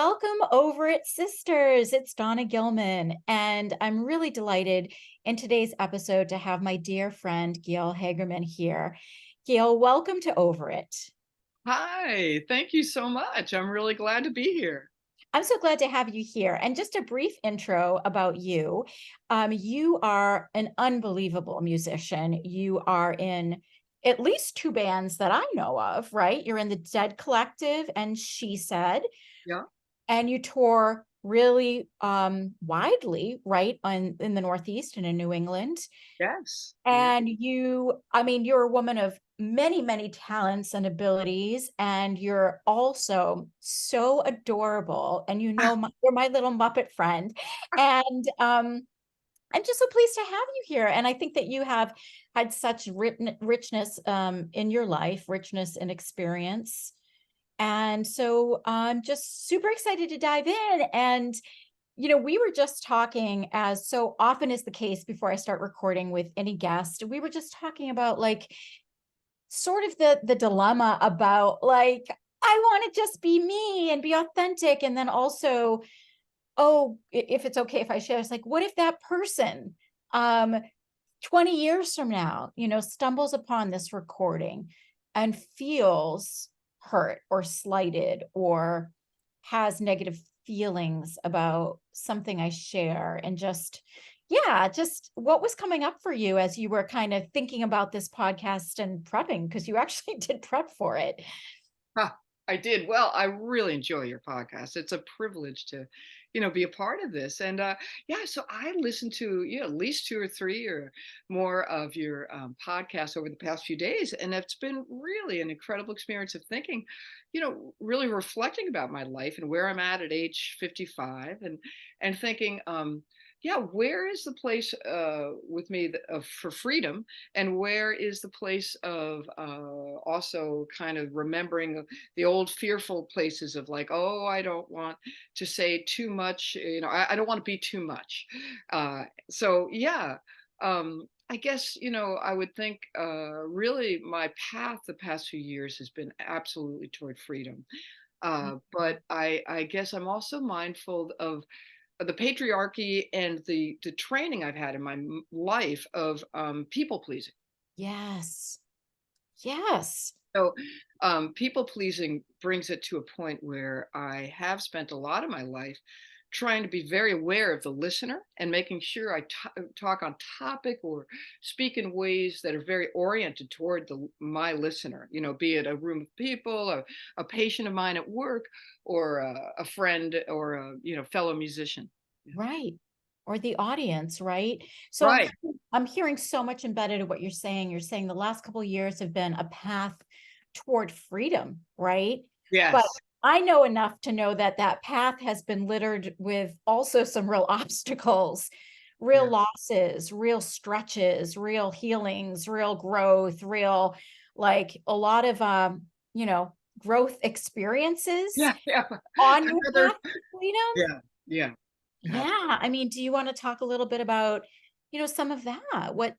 Welcome over it, sisters. It's Donna Gilman, and I'm really delighted in today's episode to have my dear friend Gail Hegeman here. Gail, welcome to Over It. Hi, thank you so much. I'm really glad to be here. I'm so glad to have you here. And just a brief intro about you. You are an unbelievable musician. You are in at least two bands that I know of, right? You're in the Dead Collective and She Said. Yeah. And you tour really widely, right, in the Northeast and in New England. Yes. Yeah. And you're a woman of many, many talents and abilities, and you're also so adorable. And you're my little Muppet friend, and I'm just so pleased to have you here. And I think that you have had such richness in your life, richness in experience. And so I'm just super excited to dive in. And, we were just talking, as so often is the case before I start recording with any guest, we were just talking about like sort of the dilemma about like, I want to just be me and be authentic. And then also, oh, if it's okay if I share, it's like, what if that person, um, 20 years from now, stumbles upon this recording and feels hurt or slighted or has negative feelings about something I share, and just what was coming up for you as you were kind of thinking about this podcast and prepping, because you actually did prep for it. Huh, I did. Well, I really enjoy your podcast. It's a privilege to, be a part of this. And yeah, so I listened to, at least two or three or more of your podcasts over the past few days. And it's been really an incredible experience of thinking, really reflecting about my life and where I'm at age 55 and thinking, yeah, where is the place with me for freedom, and where is the place of also kind of remembering the old fearful places of like, oh, I don't want to say too much, I don't want to be too much. So yeah, I guess, I would think really my path the past few years has been absolutely toward freedom. But I guess I'm also mindful of the patriarchy and the training I've had in my life of people pleasing. Yes. Yes. So, people pleasing brings it to a point where I have spent a lot of my life trying to be very aware of the listener and making sure I talk on topic or speak in ways that are very oriented toward my listener, be it a room of people, a patient of mine at work, or a friend, or a, fellow musician. Yeah. Right. Or the audience, right? So Right. I'm hearing so much embedded in what you're saying. You're saying the last couple of years have been a path toward freedom, right? But Yes. I know enough to know that that path has been littered with also some real obstacles, real Yeah. losses, real stretches, real healings, real growth, real like a lot of growth experiences Yeah. Yeah. on your Another. path to freedom. Yeah. Yeah. Yeah, I mean, do you want to talk a little bit about, some of that? What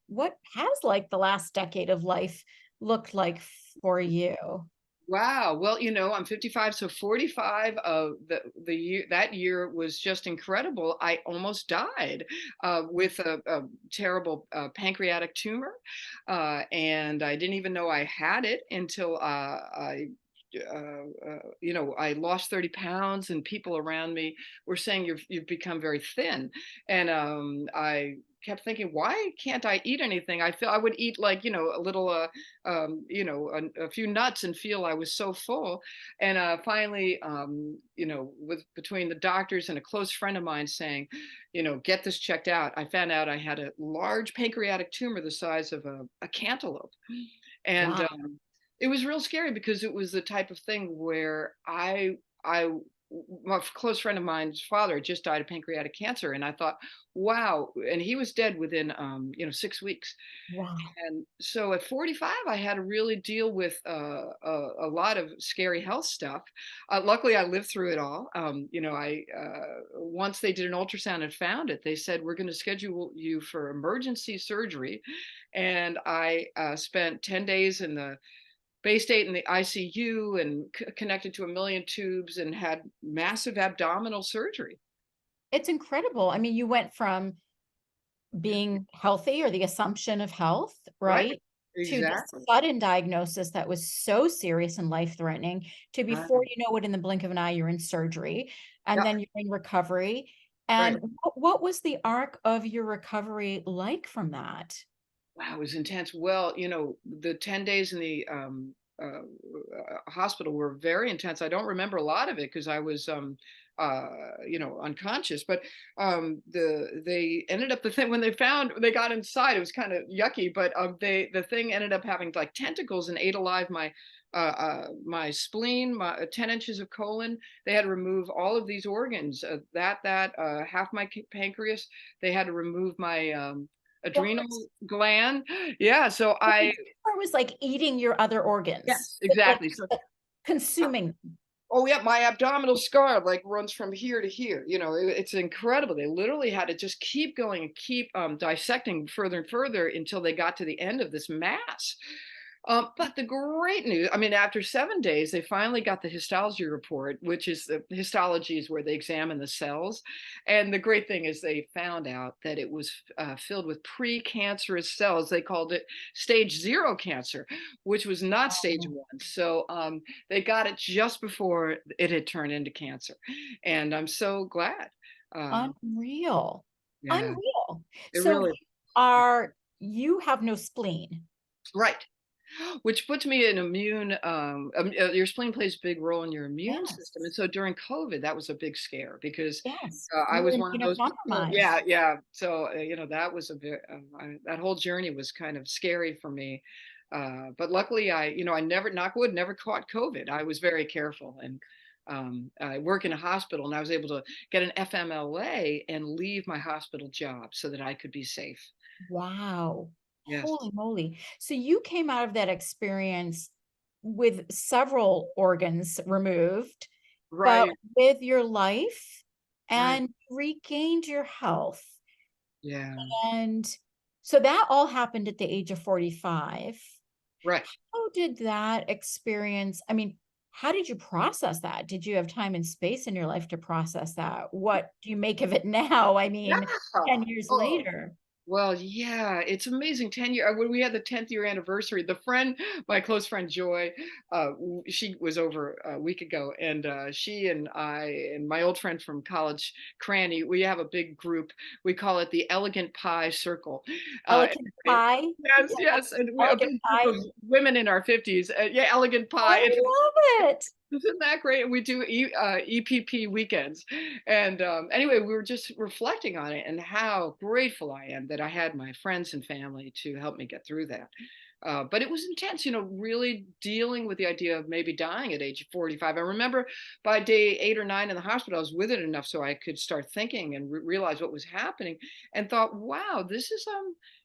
has like the last decade of life looked like for you? Wow. Well, I'm 55, so 45 of the year that year was just incredible. I almost died with a terrible pancreatic tumor, and I didn't even know I had it until I lost 30 pounds, and people around me were saying you've become very thin, and I kept thinking, why can't I eat anything? I feel I would eat like, a little a few nuts and feel I was so full. And finally, with between the doctors and a close friend of mine saying, get this checked out, I found out I had a large pancreatic tumor the size of a cantaloupe. And Wow. it was real scary because it was the type of thing where I my close friend of mine's father had just died of pancreatic cancer, and I thought, wow, and he was dead within 6 weeks. Wow. And so at 45, I had to really deal with a lot of scary health stuff. Luckily, I lived through it all. I once they did an ultrasound and found it, they said we're going to schedule you for emergency surgery, and I spent 10 days in the Bay State in the ICU and connected to a million tubes and had massive abdominal surgery. It's incredible. I mean, you went from Yeah. being healthy or the assumption of health, Right. right? To this Exactly. sudden diagnosis that was so serious and life-threatening to before Right. you know it, in the blink of an eye, you're in surgery and Yeah. then you're in recovery. Right. And what was the arc of your recovery like from that? Wow, it was intense. Well, the 10 days in the hospital were very intense. I don't remember a lot of it because I was, unconscious. But they ended up the thing when they got inside, it was kind of yucky. But the thing ended up having like tentacles and ate alive my spleen, my 10 inches of colon. They had to remove all of these organs. Half my pancreas. They had to remove my What? adrenal gland. Yeah, so I It was like eating your other organs, yes, like exactly. So consuming them. oh yeah, my abdominal scar like runs from here to here. It's incredible. They literally had to just keep going and keep dissecting further and further until they got to the end of this mass. But the great news, I mean, after 7 days, they finally got the histology report, which is the histology is where they examine the cells. And the great thing is they found out that it was filled with precancerous cells. They called it stage 0 cancer, which was not stage Oh, 1. So they got it just before it had turned into cancer. And I'm so glad. unreal. Yeah, Unreal. it So really, you have no spleen. right. Which puts me in your spleen plays a big role in your immune system. And Yes. so during COVID, that was a big scare because Yes. I You're was one of those people. immunocompromised. Yeah, yeah. So, that was that whole journey was kind of scary for me. But luckily, I never, knock wood, never caught COVID. I was very careful. And I work in a hospital and I was able to get an FMLA and leave my hospital job so that I could be safe. Wow. Yes. Holy moly. So you came out of that experience with several organs removed, but Right. with your life, Right. and regained your health. Yeah. And so that all happened at the age of 45. Right. How did that experience, I mean, how did you process that? Did you have time and space in your life to process that? What do you make of it now? I Yeah. mean, 10 years Oh, later. well, yeah, it's amazing. 10 year when we had the 10th year anniversary, my close friend Joy, she was over a week ago, and she and I and my old friend from college, Cranny, we have a big group. We call it the Elegant Pie Circle. Uh, Elegant it- pie. yes, Yeah, yes, and we a elegant big group pie. of women in our 50s. Yeah, Elegant I Pie. love it. Isn't that great? We do EPP weekends. And anyway, we were just reflecting on it and how grateful I am that I had my friends and family to help me get through that. But it was intense, really dealing with the idea of maybe dying at age 45. I remember by day 8 or 9 in the hospital, I was with it enough so I could start thinking and realize what was happening and thought, wow, this is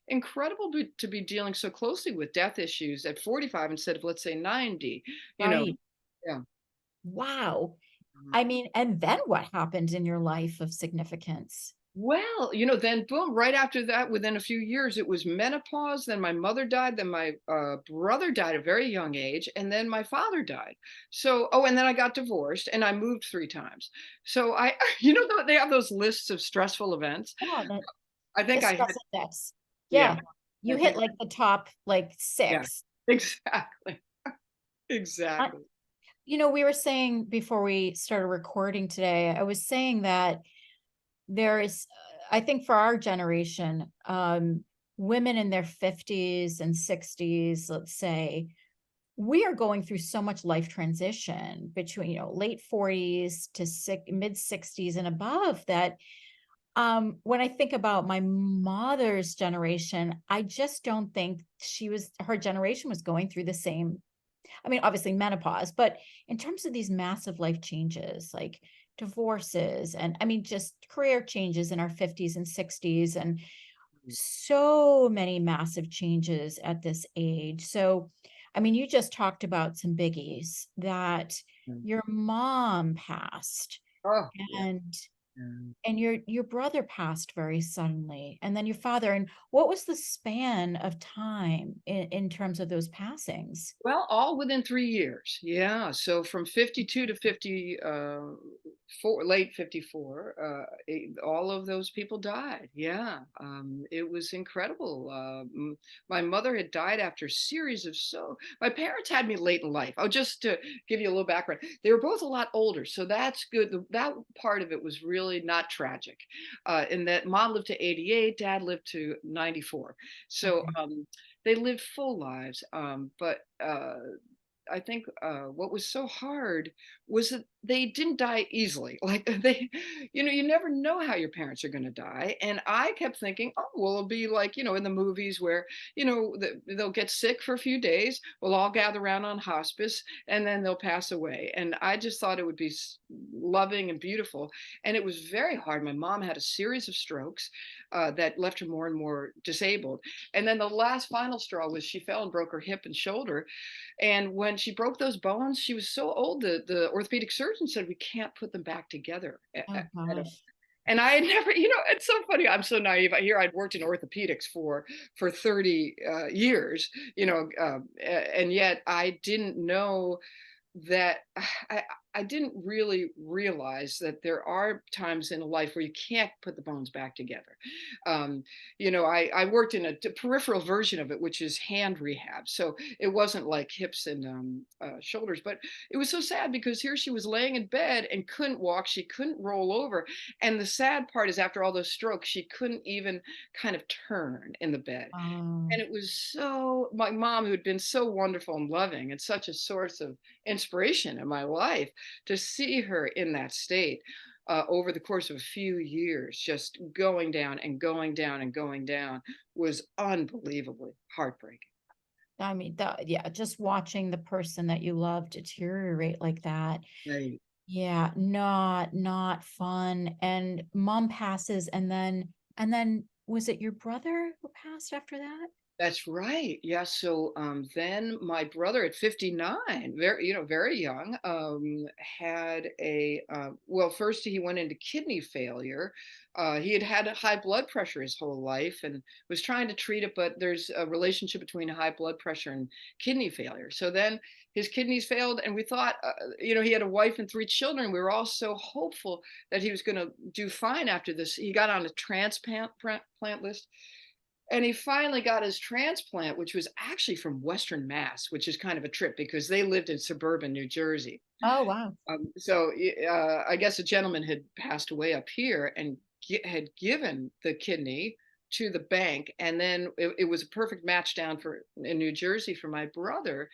incredible to be dealing so closely with death issues at 45 instead of, let's say, 90, you know. Right. Yeah. Wow. Mhm. I mean, and then what happened in your life of significance? Well, then boom, right after that, within a few years, it was menopause. Then my mother died. Then my brother died at a very young age. And then my father died. So, oh, and then I got divorced and I moved 3 times. So they have those lists of stressful events. Yeah, that I the think I stress had, index. yeah, Yeah. You I hit think, like the top like yeah, six. exactly. Uh, Exactly. we were saying before we started recording today, I was saying that there is, I think for our generation, women in their 50s and 60s, let's say, we are going through so much life transition between, late 40s to mid 60s and above that when I think about my mother's generation, I just don't think her generation was going through the same. I mean, obviously menopause, but in terms of these massive life changes, like divorces, and I mean, just career changes in our 50s and 60s, and so many massive changes at this age. So, I mean, you just talked about some biggies that Mhm. your mom passed, Oh, yeah. and Yeah. and your brother passed very suddenly, and then your father. And what was the span of time in terms of those passings? Well, all within 3 years. Yeah, so from 52 to 50, 4 late 54, all of those people died. Yeah, it was incredible. My mother had died after a series of my parents had me late in life. Oh, just to give you a little background, they were both a lot older, so that's good. That part of it was really not tragic, in that mom lived to 88, dad lived to 94. So, Okay. they lived full lives, but I think what was so hard was that they didn't die easily. Like you never know how your parents are going to die. And I kept thinking, oh, well, it'll be like, in the movies where, they'll get sick for a few days. We'll all gather around on hospice and then they'll pass away. And I just thought it would be loving and beautiful. And it was very hard. My mom had a series of strokes that left her more and more disabled. And then the last final straw was she fell and broke her hip and shoulder, and when she broke those bones, she was so old that the orthopedic surgeon said, we can't put them back together Oh at all. gosh. And I had never, it's so funny. I'm so naive. I'd worked in orthopedics for 30 years, and yet I didn't know that I I didn't really realize that there are times in life where you can't put the bones back together. Um, I worked in a peripheral version of it, which is hand rehab. So it wasn't like hips and shoulders, but it was so sad because here she was laying in bed and couldn't walk. She couldn't roll over. And the sad part is after all those strokes, she couldn't even kind of turn in the bed. Oh, And it was so my mom, who had been so wonderful and loving and such a source of inspiration in my life, to see her in that state over the course of a few years, just going down and going down and going down, was unbelievably heartbreaking. I mean, that, yeah, just watching the person that you love deteriorate like that. Right. Yeah, not fun. And mom passes, and then was it your brother who passed after that? That's right. Yeah. So then my brother at 59, very young, had well, first he went into kidney failure. He had had high blood pressure his whole life and was trying to treat it, but there's a relationship between high blood pressure and kidney failure. So then his kidneys failed, and we thought, he had a wife and 3 children. We were all so hopeful that he was going to do fine after this. He got on a transplant list, and he finally got his transplant, which was actually from Western Mass, which is kind of a trip because they lived in suburban New Jersey. Oh, wow. So I guess a gentleman had passed away up here and had given the kidney to the bank, and then it was a perfect match down for in New Jersey for my brother.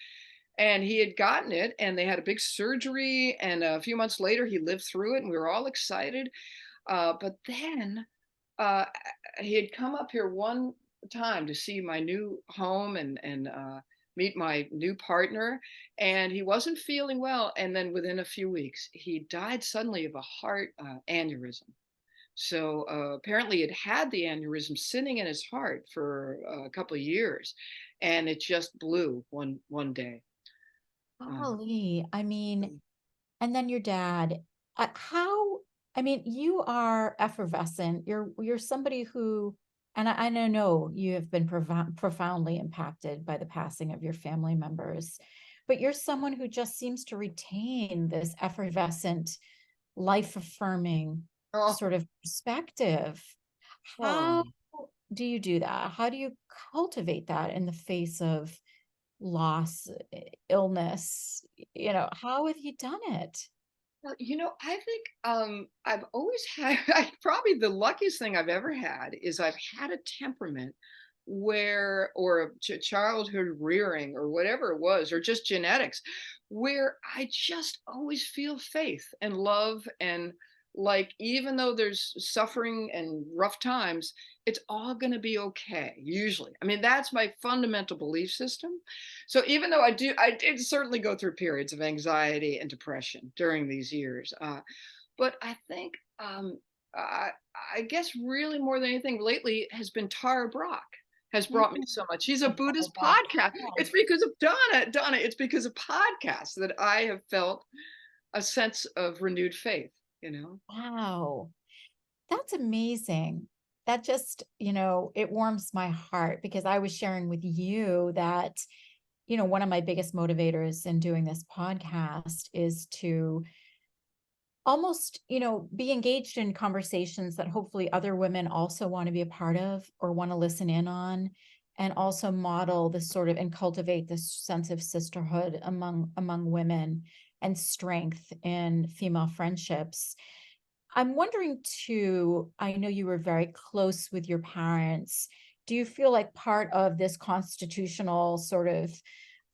And he had gotten it, and they had a big surgery, and a few months later he lived through it, and we were all excited. But then uh, he had come up here one time to see my new home and meet my new partner, and he wasn't feeling well. And then within a few weeks, he died suddenly of a heart aneurysm. So apparently, it had the aneurysm sitting in his heart for a couple of years, and it just blew one day. Um, Golly. I mean, and then your dad, how, I mean, you are effervescent. You're somebody who, and I know you have been profoundly impacted by the passing of your family members, but you're someone who just seems to retain this effervescent, life affirming oh, sort of perspective. How oh. do you do that? How do you cultivate that in the face of loss, illness? How have you done it? Well, I think I've always had, probably the luckiest thing I've ever had is I've had a temperament or a childhood rearing or whatever it was, or just genetics, where I just always feel faith and love. And like, even though there's suffering and rough times, it's all going to be okay, usually. I mean, that's my fundamental belief system. So even though I did certainly go through periods of anxiety and depression during these years. But I think, I, I guess really more than anything lately has been Tara Brach has brought me Mm, so much. She's a I follow Buddhist that. podcast. Yeah. It's because of Donna, it's because of podcasts that I have felt a sense of renewed faith, you know? Wow. That's amazing. That just, you know, it warms my heart because I was sharing with you that, you know, one of my biggest motivators in doing this podcast is to almost, you know, be engaged in conversations that hopefully other women also want to be a part of or want to listen in on, and also model this sort of and cultivate this sense of sisterhood among women and strength in female friendships. I'm wondering too, I know you were very close with your parents. Do you feel like part of this constitutional sort of,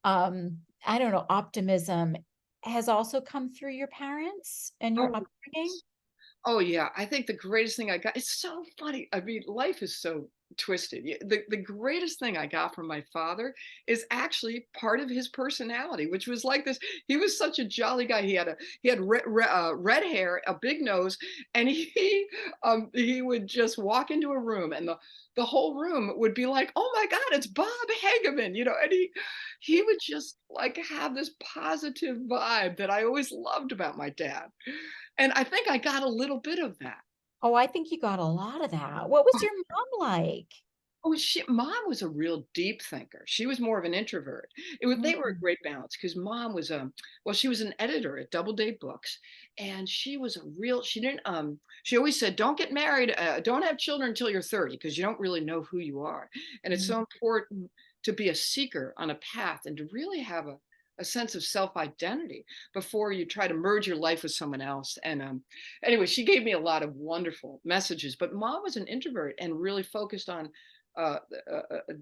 I don't know, optimism has also come through your parents and your Oh, upbringing? oh yeah, I think the greatest thing I got, it's so funny. I mean, life is so twisted. The greatest thing I got from my father is actually part of his personality, which was like this. He was such a jolly guy. He had red hair, a big nose, and he would just walk into a room, and the whole room would be like, "Oh my God, it's Bob Hegeman," you know. And he would just like have this positive vibe that I always loved about my dad. And I think I got a little bit of that. Oh, I think you got a lot of that. What was your mom like? Oh, mom was a real deep thinker. She was more of an introvert. They were a Mm. great balance because mom was well, she was an editor at Doubleday Books, and she didn't she always said, "Don't get married, don't have children until you're 30 because you don't really know who you are." And it's so Mm. important to be a seeker on a path and to really have a sense of self-identity before you try to merge your life with someone else. And anyway, she gave me a lot of wonderful messages, but mom was an introvert and really focused on uh, uh, uh, uh,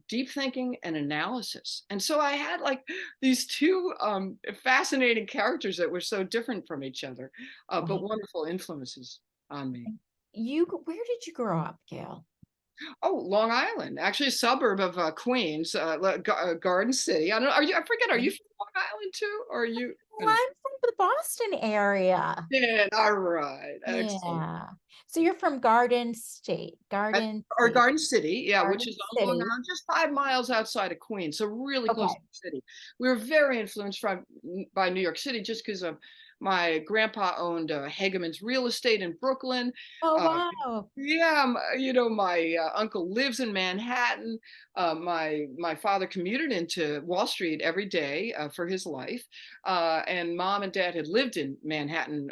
deep thinking and analysis. And so I had like these two fascinating characters that were so different from each other, but Wow. wonderful influences on me. Where did you grow up, Gail? Oh, Long Island, actually a suburb of Queens, Garden City. I don't know. Are you? I forget. Are you from Long Island too, or are you? Well, I'm from the Boston area. Yeah. All right. Excellent. Yeah. So you're from Garden State, Garden Or City, Garden City, yeah, which Garden is on Long City. Island, just 5 miles outside of Queens, so really close to Okay. the city. We were very influenced by New York City just because of my grandpa owned Hegeman's real estate in Brooklyn. Oh, Uh, wow. yeah, you know, my uncle lives in Manhattan. My father commuted into Wall Street every day for his life, and mom and dad had lived in Manhattan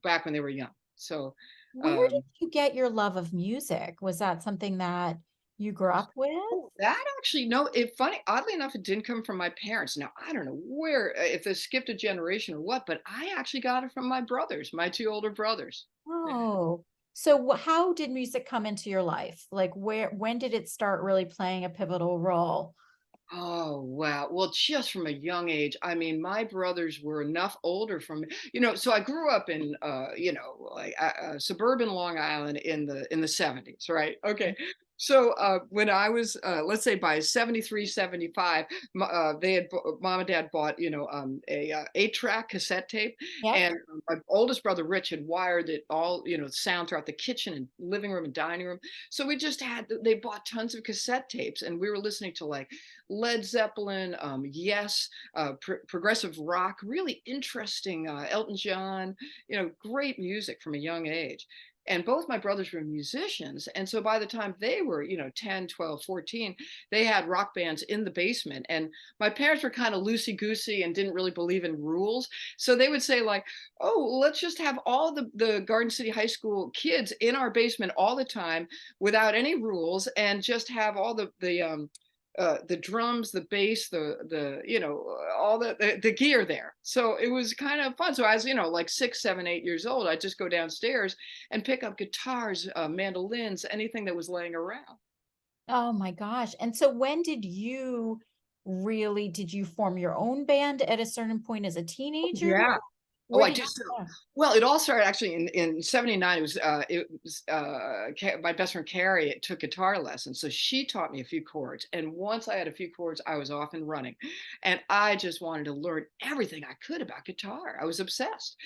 back when they were young. So. Where did Um, you get your love of music? Was that something that you grew up with? Oh, that actually no, it funny oddly enough, it didn't come from my parents. Now, I don't know where if they skipped a generation or what, but I actually got it from my brothers, my 2 older brothers. Yeah. Oh, so how did music come into your life? Like when did it start really playing a pivotal role? Oh, wow. Well, just from a young age, I mean, my brothers were enough older from me, you know, so I grew up in, you know, like suburban Long Island in the 70s, right? Okay. So when I was, let's say by 73, 75, mom and dad bought, you know, a 8-track cassette tape. Yep. And my oldest brother, Rich, had wired it all, you know, sound throughout the kitchen and living room and dining room. So we just they bought tons of cassette tapes and we were listening to like, Led Zeppelin, Yes, progressive rock, really interesting, Elton John, you know, great music from a young age. And both my brothers were musicians. And so by the time they were, you know, 10, 12, 14, they had rock bands in the basement. And my parents were kind of loosey goosey and didn't really believe in rules. So they would say, like, oh, let's just have all the Garden City High School kids in our basement all the time without any rules and just have all the drums, the bass, the you know all the gear there. So it was kind of fun. So as you know, like 6, 7, 8 years old, I'd just go downstairs and pick up guitars, mandolins, anything that was laying around. Oh my gosh. And so when did you form your own band at a certain point as a teenager? Yeah. Oh, Where I did just you start? well, it all started actually in '79. It was my best friend Carrie took guitar lessons, so she taught me a few chords. And once I had a few chords, I was off and running, and I just wanted to learn everything I could about guitar. I was obsessed.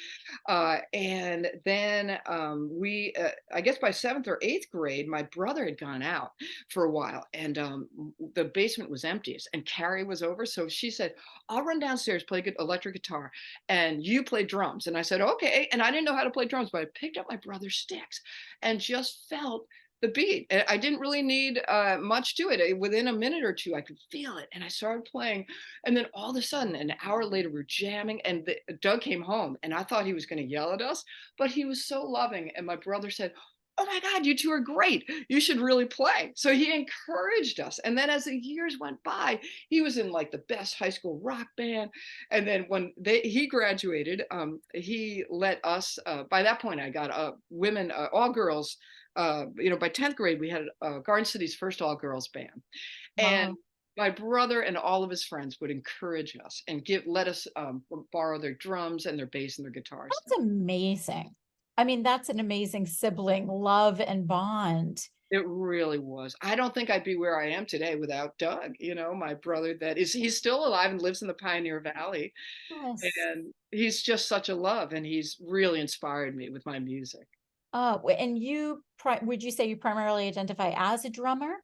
And then I guess by 7th or 8th grade, my brother had gone out for a while, and the basement was empty, and Carrie was over. So she said, "I'll run downstairs, play good electric guitar, and you play drums. And I said, okay. And I didn't know how to play drums, but I picked up my brother's sticks and just felt the beat. And I didn't really need much to it. Within a minute or two, I could feel it. And I started playing. And then all of a sudden, an hour later, we're jamming. And Doug came home and I thought he was going to yell at us, but he was so loving. And my brother said, oh my God, you two are great. You should really play. So he encouraged us. And then as the years went by, he was in like the best high school rock band. And then when he graduated, he let us, by that point, I got women, all girls. By 10th grade, we had Garden City's first all girls band. And Wow. my brother and all of his friends would encourage us and let us borrow their drums and their bass and their guitars. That's amazing. I mean, that's an amazing sibling love and bond. It really was. I don't think I'd be where I am today without Doug, my brother he's still alive and lives in the Pioneer Valley. Yes. And he's just such a love. And he's really inspired me with my music. And would you say you primarily identify as a drummer?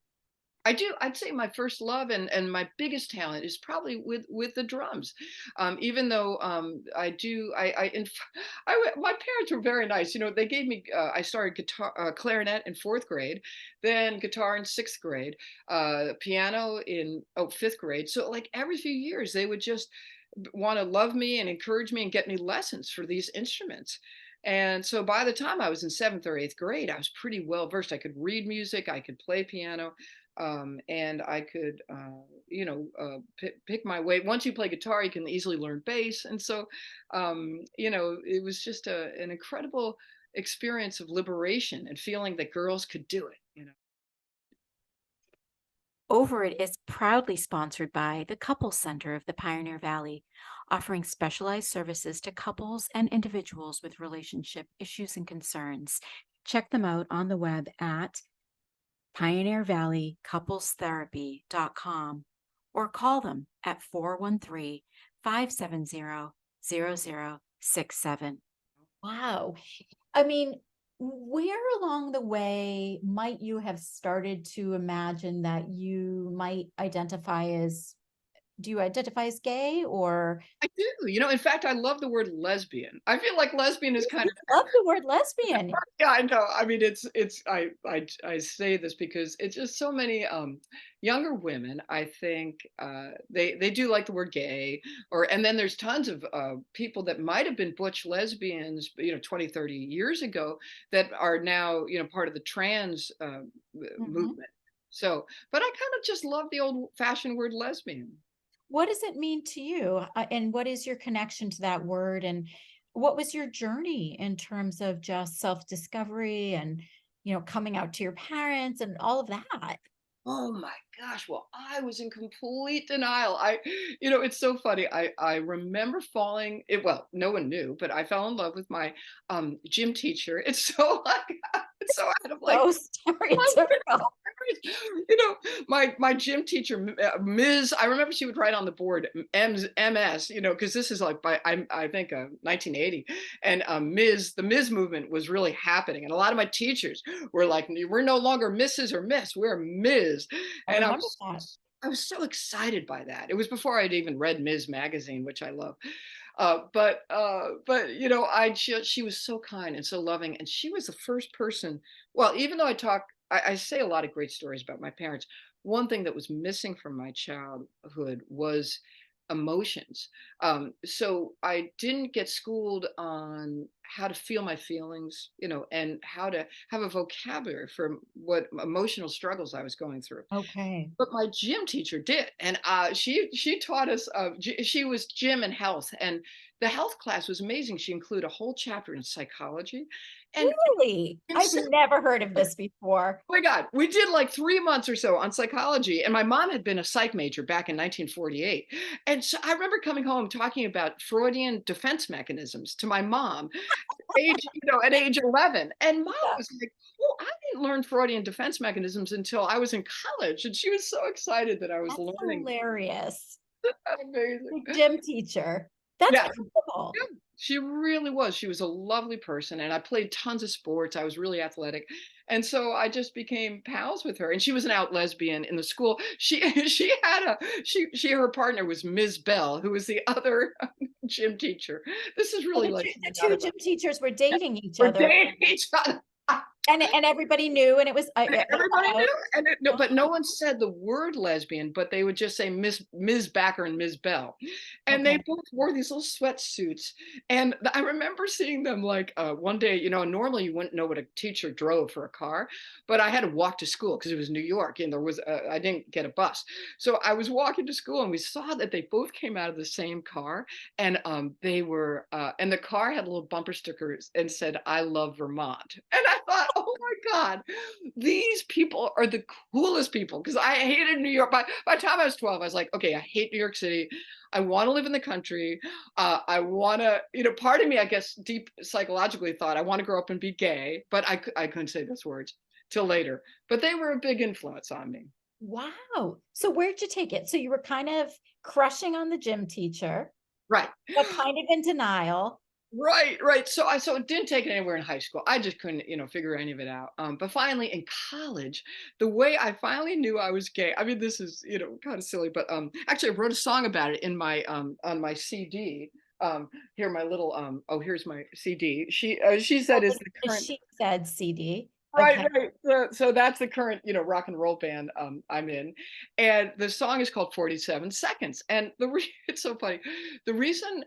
I do. I'd say my first love and my biggest talent is probably with the drums. Even though I do, my parents were very nice. They gave me. I started guitar, clarinet in fourth grade, then guitar in sixth grade, piano in fifth grade. So like every few years, they would just want to love me and encourage me and get me lessons for these instruments. And so by the time I was in seventh or eighth grade, I was pretty well versed. I could read music, I could play piano, and I could, pick my way. Once you play guitar, you can easily learn bass. And so, it was just an incredible experience of liberation and feeling that girls could do it. Over It is proudly sponsored by the Couples Center of the Pioneer Valley, offering specialized services to couples and individuals with relationship issues and concerns. Check them out on the web at pioneervalleycouplestherapy.com or call them at 413-570-0067. Wow. I mean, where along the way might you have started to imagine that you might do you identify as gay or I do. In fact, I love the word lesbian. I feel like lesbian is kind you of. love the word lesbian? Yeah, I know. I mean, I say this because it's just so many younger women. I think they do like the word gay, and then there's tons of people that might have been butch lesbians, 20, 30 years ago that are now part of the trans Mhm. movement. So, but I kind of just love the old fashioned word lesbian. What does it mean to you? And what is your connection to that word? And what was your journey in terms of just self-discovery and, coming out to your parents and all of that? Oh my gosh. Well, I was in complete denial. It's so funny. I remember falling it well, no one knew, but I fell in love with my gym teacher. It's so like it's so out of like So stereotypical. you know, my gym teacher, Ms. I remember she would write on the board MS, because this is like I think 1980, and the Ms. movement was really happening, and a lot of my teachers were like, "We're no longer Mrs. or Miss, we're Ms." I And remember that. I was so excited by that. It was before I'd even read Ms. magazine, which I love. But she was so kind and so loving, and she was the first person. Well, even though I say a lot of great stories about my parents. One thing that was missing from my childhood was emotions. So I didn't get schooled on how to feel my feelings, and how to have a vocabulary for what emotional struggles I was going through. Okay. But my gym teacher did, and she taught us. She was gym and health, and the health class was amazing. She included a whole chapter in psychology, and Really? in I've never heard of this before. oh my God, we did like 3 months or so on psychology, and my mom had been a psych major back in 1948, and so I remember coming home talking about Freudian defense mechanisms to my mom, at age 11, and mom Yeah, was like, "Well, I didn't learn Freudian defense mechanisms until I was in college," and she was so excited that I was that's learning. hilarious. Amazing. The gym teacher. That's Yeah, incredible. yeah, she really was. She was a lovely person, and I played tons of sports. I was really athletic, and so I just became pals with her. And she was an out lesbian in the school. She she had a she her partner was Ms. Bell, who was the other gym teacher. This is So really like the coming out two of a gym teachers were dating each we're other, dating each other. and everybody knew, and it was And everybody allowed. knew, and no, but no one said the word lesbian, but they would just say Ms. Backer and Ms. Bell, and they Okay. both wore these little sweatsuits, and I remember seeing them like one day. Normally you wouldn't know what a teacher drove for a car, but I had to walk to school because it was New York, and there was I didn't get a bus, so I was walking to school, and we saw that they both came out of the same car, and they were, and the car had little bumper stickers and said "I love Vermont," and I thought, oh my God, these people are the coolest people because I hated New York. By the time I was 12, I was like, okay, I hate New York City. I want to live in the country. I want to, part of me, I guess, deep psychologically thought I want to grow up and be gay, but I couldn't say those words till later. But they were a big influence on me. Wow. So where'd you take it? So you were kind of crushing on the gym teacher, Right. but kind of in denial. Right. So it didn't take it anywhere in high school. I just couldn't, figure any of it out. But finally in college, the way I finally knew I was gay. I mean, this is, kind of silly, but actually I wrote a song about it in my on my CD. Here my little here's my CD. She said is the The current. She Said CD. Right, Okay. right. So that's the current, rock and roll band I'm in, and the song is called 47 Seconds. And it's so funny. The reason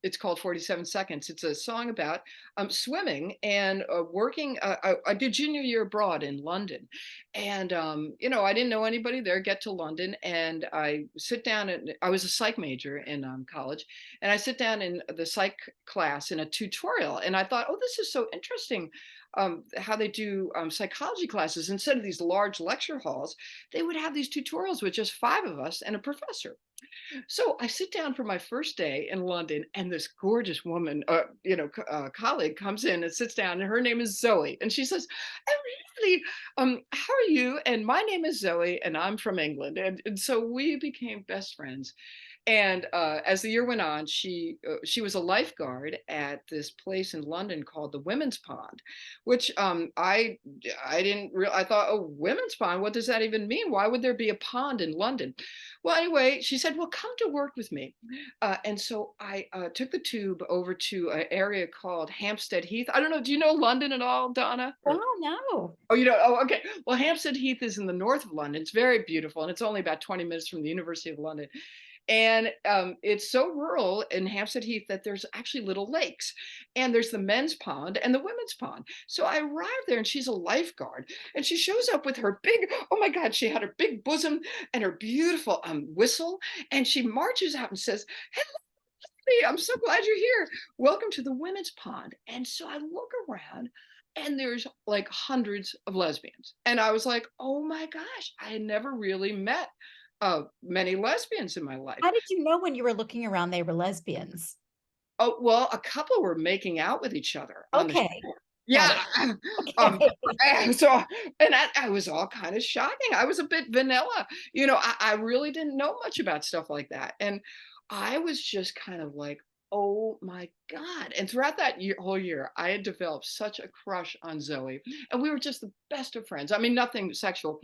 it's called 47 Seconds, it's a song about swimming and working. I did junior year abroad in London, and I didn't know anybody there. Get to London, and I sit down, and I was a psych major in college, and I sit down in the psych class in a tutorial, and I thought, oh, this is so interesting how they do psychology classes. Instead of these large lecture halls, they would have these tutorials with just 5 of us and a professor. So I sit down for my first day in London, and this gorgeous woman, colleague comes in and sits down, and her name is Zoe, and she says, "Oh, really? How are you? And my name is Zoe, and I'm from England." And so we became best friends. And as the year went on, she was a lifeguard at this place in London called the Women's Pond, which I didn't real I thought, oh, Women's Pond, what does that even mean? Why would there be a pond in London? Well, anyway, she said, well, come to work with me. And so I took the tube over to an area called Hampstead Heath. I don't know, do you know London at all, Donna? Oh, no. Oh, you know, oh, okay. Well, Hampstead Heath is in the north of London. It's very beautiful, and it's only about 20 minutes from the University of London. And it's so rural in Hampstead Heath that there's actually little lakes, and there's the men's pond and the women's pond. So I arrived there, and she's a lifeguard, and she shows up with her big, oh my God, she had her big bosom and her beautiful whistle, and she marches out and says, "Hey, I'm so glad you're here. Welcome to the women's pond." And so I look around, and there's like hundreds of lesbians, and I was like, oh my gosh, I had never really met many lesbians in my life. How did you know when you were looking around they were lesbians? Oh, well, a couple were making out with each other on the Okay. shore. Got Yeah. it. Um, Okay. and so, and I was all kind of shocking. I was a bit vanilla. I really didn't know much about stuff like that. And I was just kind of like, oh my God. And throughout that whole year, I had developed such a crush on Zoe. And we were just the best of friends. I mean, nothing sexual.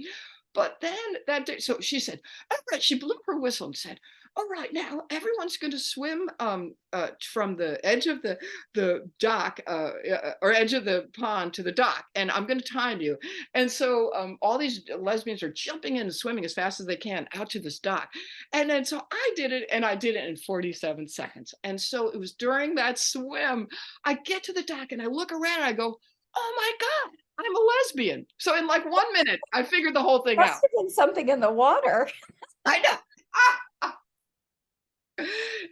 But then that day, so she said, all right, she blew her whistle and said, all right, now everyone's going to swim from the edge of the dock or edge of the pond to the dock, and I'm going to time you. And so all these lesbians are jumping in and swimming as fast as they can out to this dock. And then so I did it, and I did it in 47 seconds. And so it was during that swim, I get to the dock and I look around and I go, oh my God, I'm a lesbian. So in like 1 minute, I figured the whole thing Must out. have been something in the water. I know.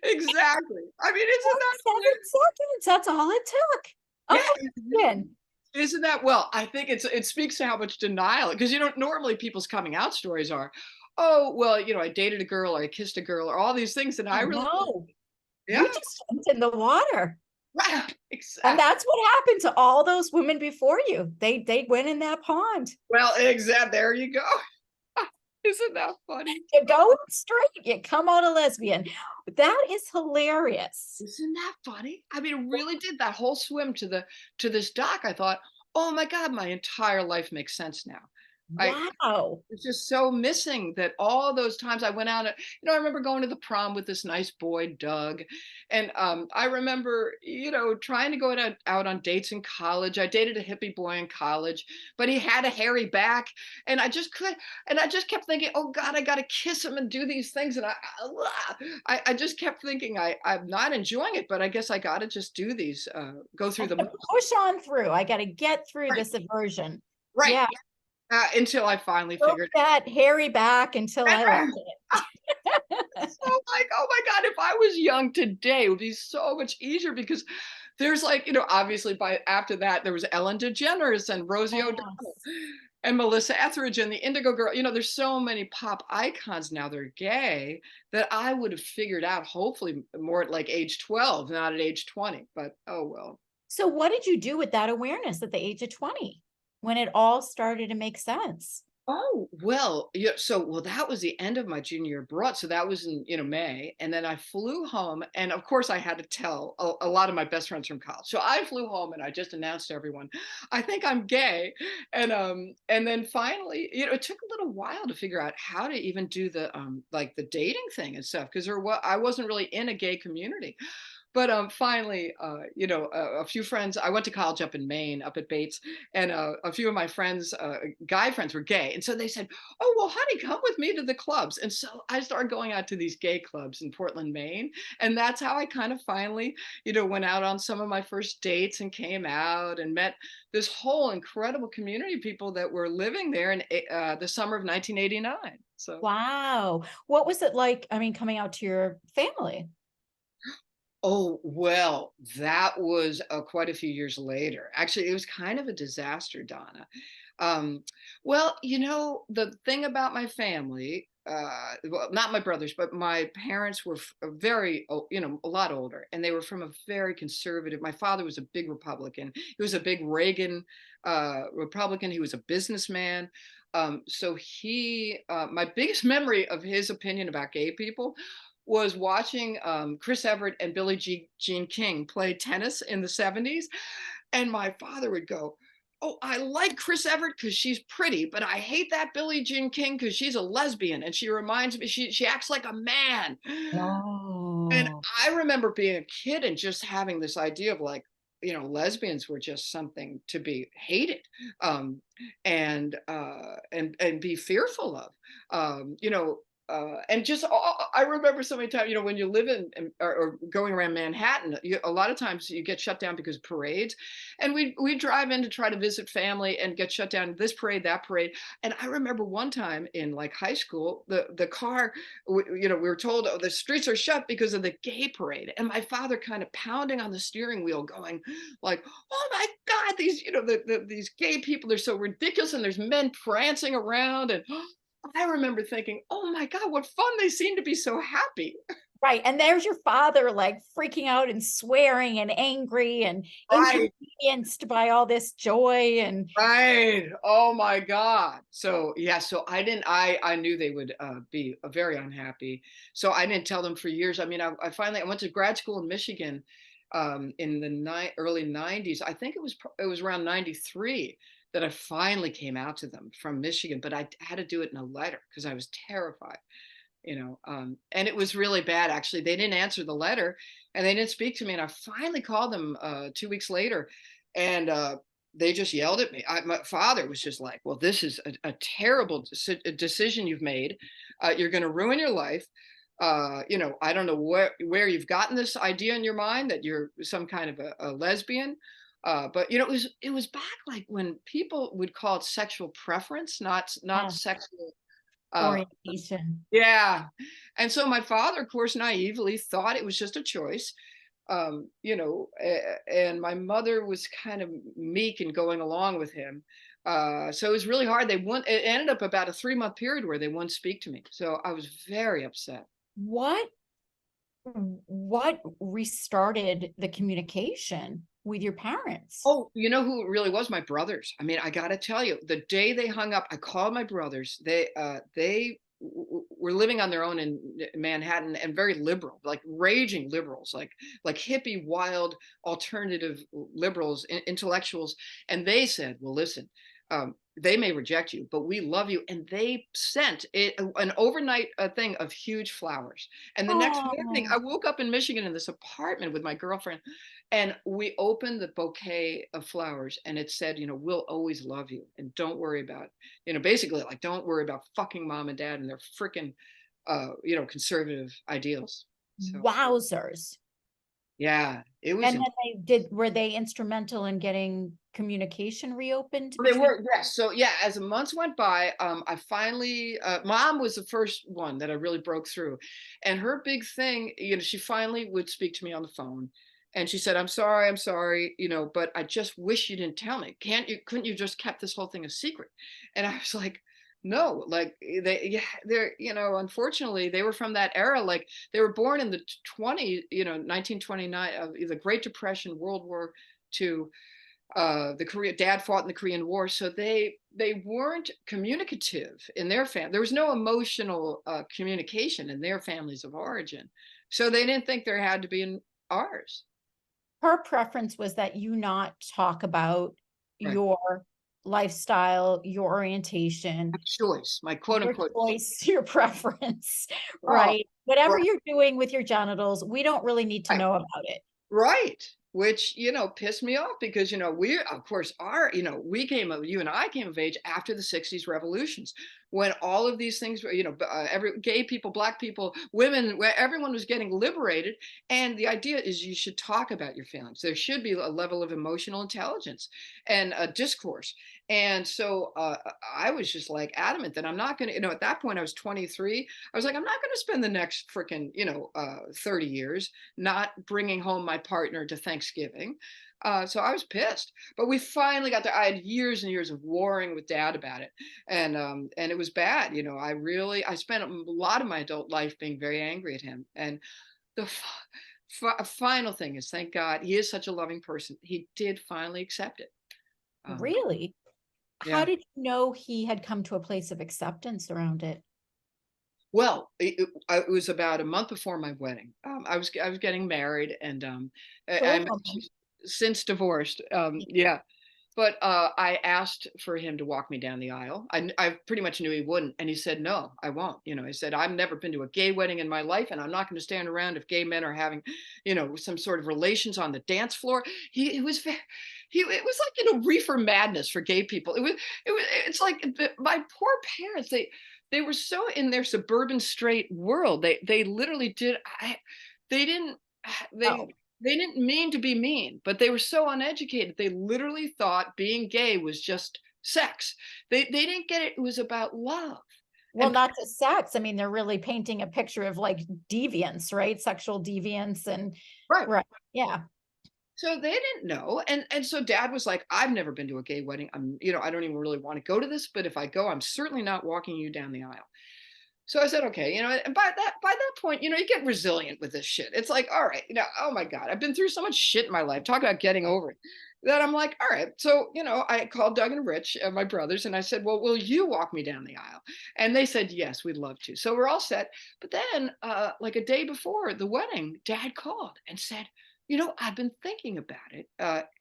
Exactly. I mean, isn't that 7 seconds. That's all it took. yeah, Oh, man. isn't that well, I think it speaks to how much denial because normally people's coming out stories are, oh, well, I dated a girl or I kissed a girl or all these things. And I really No, yeah, you just jumped in the water. right, And exactly. that's what happened to all those women before you. They went in that pond. Well, exactly. There you go. Isn't that funny? You're going straight, you come out a lesbian. That is hilarious. Isn't that funny? I mean, it really did that whole swim to this dock. I thought, oh my God, my entire life makes sense now. I Wow. it's just so missing that all those times I went out, I remember going to the prom with this nice boy, Doug. And I remember, trying to go out on dates in college. I dated a hippie boy in college, but he had a hairy back. And I just kept thinking, oh God, I got to kiss him and do these things. And I just kept thinking, I'm not enjoying it, but I guess I got to just do these, go I through the gotta motions. push on through. I got to get through Right. this aversion. Right. Yeah. Until I finally Stroke figured that hairy back until I like it. so like, oh my God, if I was young today, it would be so much easier because there's like, obviously by after that, there was Ellen DeGeneres and Rosie O'Donnell Yes. and Melissa Etheridge and the Indigo Girl. There's so many pop icons now they're gay that I would have figured out hopefully more at like age 12, not at age 20. But oh well. So what did you do with that awareness at the age of 20 when it all started to make sense? Oh, well, yeah. So, well, that was the end of my junior year abroad. So that was in, May. And then I flew home. And of course, I had to tell a lot of my best friends from college. So I flew home and I just announced to everyone, I think I'm gay. And then finally, it took a little while to figure out how to even do the like the dating thing and stuff because I wasn't really in a gay community. But finally, a few friends. I went to college up in Maine, up at Bates, and a few of my friends, guy friends, were gay, and so they said, "Oh, well, honey, come with me to the clubs." And so I started going out to these gay clubs in Portland, Maine, and that's how I kind of finally, went out on some of my first dates and came out and met this whole incredible community of people that were living there in the summer of 1989. So. Wow. What was it like? I mean, coming out to your family? Oh, well, that was, quite a few years later. Actually, it was kind of a disaster, Donna. Um, well, the thing about my family, well, not my brothers, but my parents were very, a lot older, and they were from a very conservative. My father was a big Republican. He was a big Reagan Republican. He was a businessman. So my biggest memory of his opinion about gay people was watching Chris Everett and Jean King play tennis in the 70s. And my father would go, "Oh, I like Chris Everett because she's pretty, but I hate that Billie Jean King because she's a lesbian and she reminds me, she acts like a man." And Oh, I remember being a kid and just having this idea of like, lesbians were just something to be hated, um, and be fearful of. And just I remember so many times, when you live or going around Manhattan, a lot of times you get shut down because of parades, and we drive in to try to visit family and get shut down this parade, that parade. And I remember one time in like high school, the car, we were told, oh, the streets are shut because of the gay parade, and my father kind of pounding on the steering wheel, going like, "Oh my God, these these gay people, they're so ridiculous, and there's men prancing around." And I remember thinking, "Oh my God, what fun. They seem to be so happy." right. And there's your father like freaking out and swearing and angry and Right, inconvenienced by all this joy. And right. Oh my God. So yeah, so I knew they would be very unhappy. So I didn't tell them for years. I mean, I went to grad school in Michigan in the early 90s. I think it was around 93 that I finally came out to them from Michigan, but I had to do it in a letter because I was terrified. And it was really bad. Actually, they didn't answer the letter and they didn't speak to me. And I finally called them 2 weeks later, and they just yelled at me. My father was just like, "Well, this is a terrible decision you've made. You're going to ruin your life. I don't know where you've gotten this idea in your mind that you're some kind of a lesbian." But it was back like when people would call it sexual preference, not yeah, sexual. Uh, orientation. yeah. And so my father, of course, naively thought it was just a choice. And my mother was kind of meek and going along with him. So it was really hard. It ended up about a 3-month period where they wouldn't speak to me. So I was very upset. What what restarted the communication with your parents? Oh, you know who it really was? My brothers. I mean, I got to tell you, the day they hung up, I called my brothers. They were living on their own in Manhattan and very liberal, like raging liberals, like hippie, wild, alternative liberals, intellectuals. And they said, "Well, listen, they may reject you, but we love you. And they sent an overnight thing of huge flowers. And the next morning, Oh, I woke up in Michigan in this apartment with my girlfriend, and we opened the bouquet of flowers, and it said, we'll always love you, and don't worry about, basically like, don't worry about fucking mom and dad and their freaking, conservative ideals. So wowzers. yeah, it was. And then were they instrumental in getting communication reopened They between? were, yes. So yeah, as the months went by, I finally, mom was the first one that I really broke through, and her big thing, she finally would speak to me on the phone, and she said, I'm sorry, but I just wish you didn't tell me. Couldn't you just kept this whole thing a secret?" And I was like, no, like yeah, they're, unfortunately, they were from that era. Like, they were born in the 20, 1929, the Great Depression, World War II. Dad fought in the Korean War, so they weren't communicative in their family. There was no emotional communication in their families of origin, so they didn't think there had to be in ours. Her preference was that you not talk about Right. your lifestyle, your orientation, My choice, my quote your unquote. choice, your preference, Oh, right? Whatever right. you're doing with your genitals, we don't really need to Right. know about it. Right. Which, pissed me off because, we, of course, you and I came of age after the 60s revolutions, when all of these things were, every gay people, black people, women, where everyone was getting liberated. And the idea is you should talk about your feelings. There should be a level of emotional intelligence and a discourse. And so I was just like adamant that I'm not going to, at that point I was 23. I was like, I'm not going to spend the next freaking, 30 years not bringing home my partner to Thanksgiving. So I was pissed, but we finally got there. I had years and years of warring with dad about it, and it was bad. I spent a lot of my adult life being very angry at him. And the final thing is, thank God, he is such a loving person. He did finally accept it. Um, Really? How yeah. did you know he had come to a place of acceptance around it? Well, it was about a month before my wedding. I was getting married, and I'm Cool. since divorced. Yeah, but I asked for him to walk me down the aisle. I pretty much knew he wouldn't, and he said, "No, I won't." He said, "I've never been to a gay wedding in my life, and I'm not going to stand around if gay men are having, some sort of relations on the dance floor." It was it was like, reefer madness for gay people. It's like my poor parents. They were so in their suburban straight world. They literally did. They didn't. They Oh, they didn't mean to be mean, but they were so uneducated. They literally thought being gay was just sex. They didn't get it. It was about love. well, And not just sex. I mean, they're really painting a picture of like deviance, right? Sexual deviance and right. right. Yeah. So they didn't know. And so dad was like, "I've never been to a gay wedding. I don't even really want to go to this, but if I go, I'm certainly not walking you down the aisle." So I said, "Okay," and by that point, you get resilient with this shit. It's like, all right, oh my God, I've been through so much shit in my life. Talk about getting over it. That I'm like, all right. So, I called Doug and Rich, my brothers, and I said, "Well, will you walk me down the aisle?" And they said, "Yes, we'd love to." So we're all set. But then, like a day before the wedding, dad called and said, "I've been thinking about it,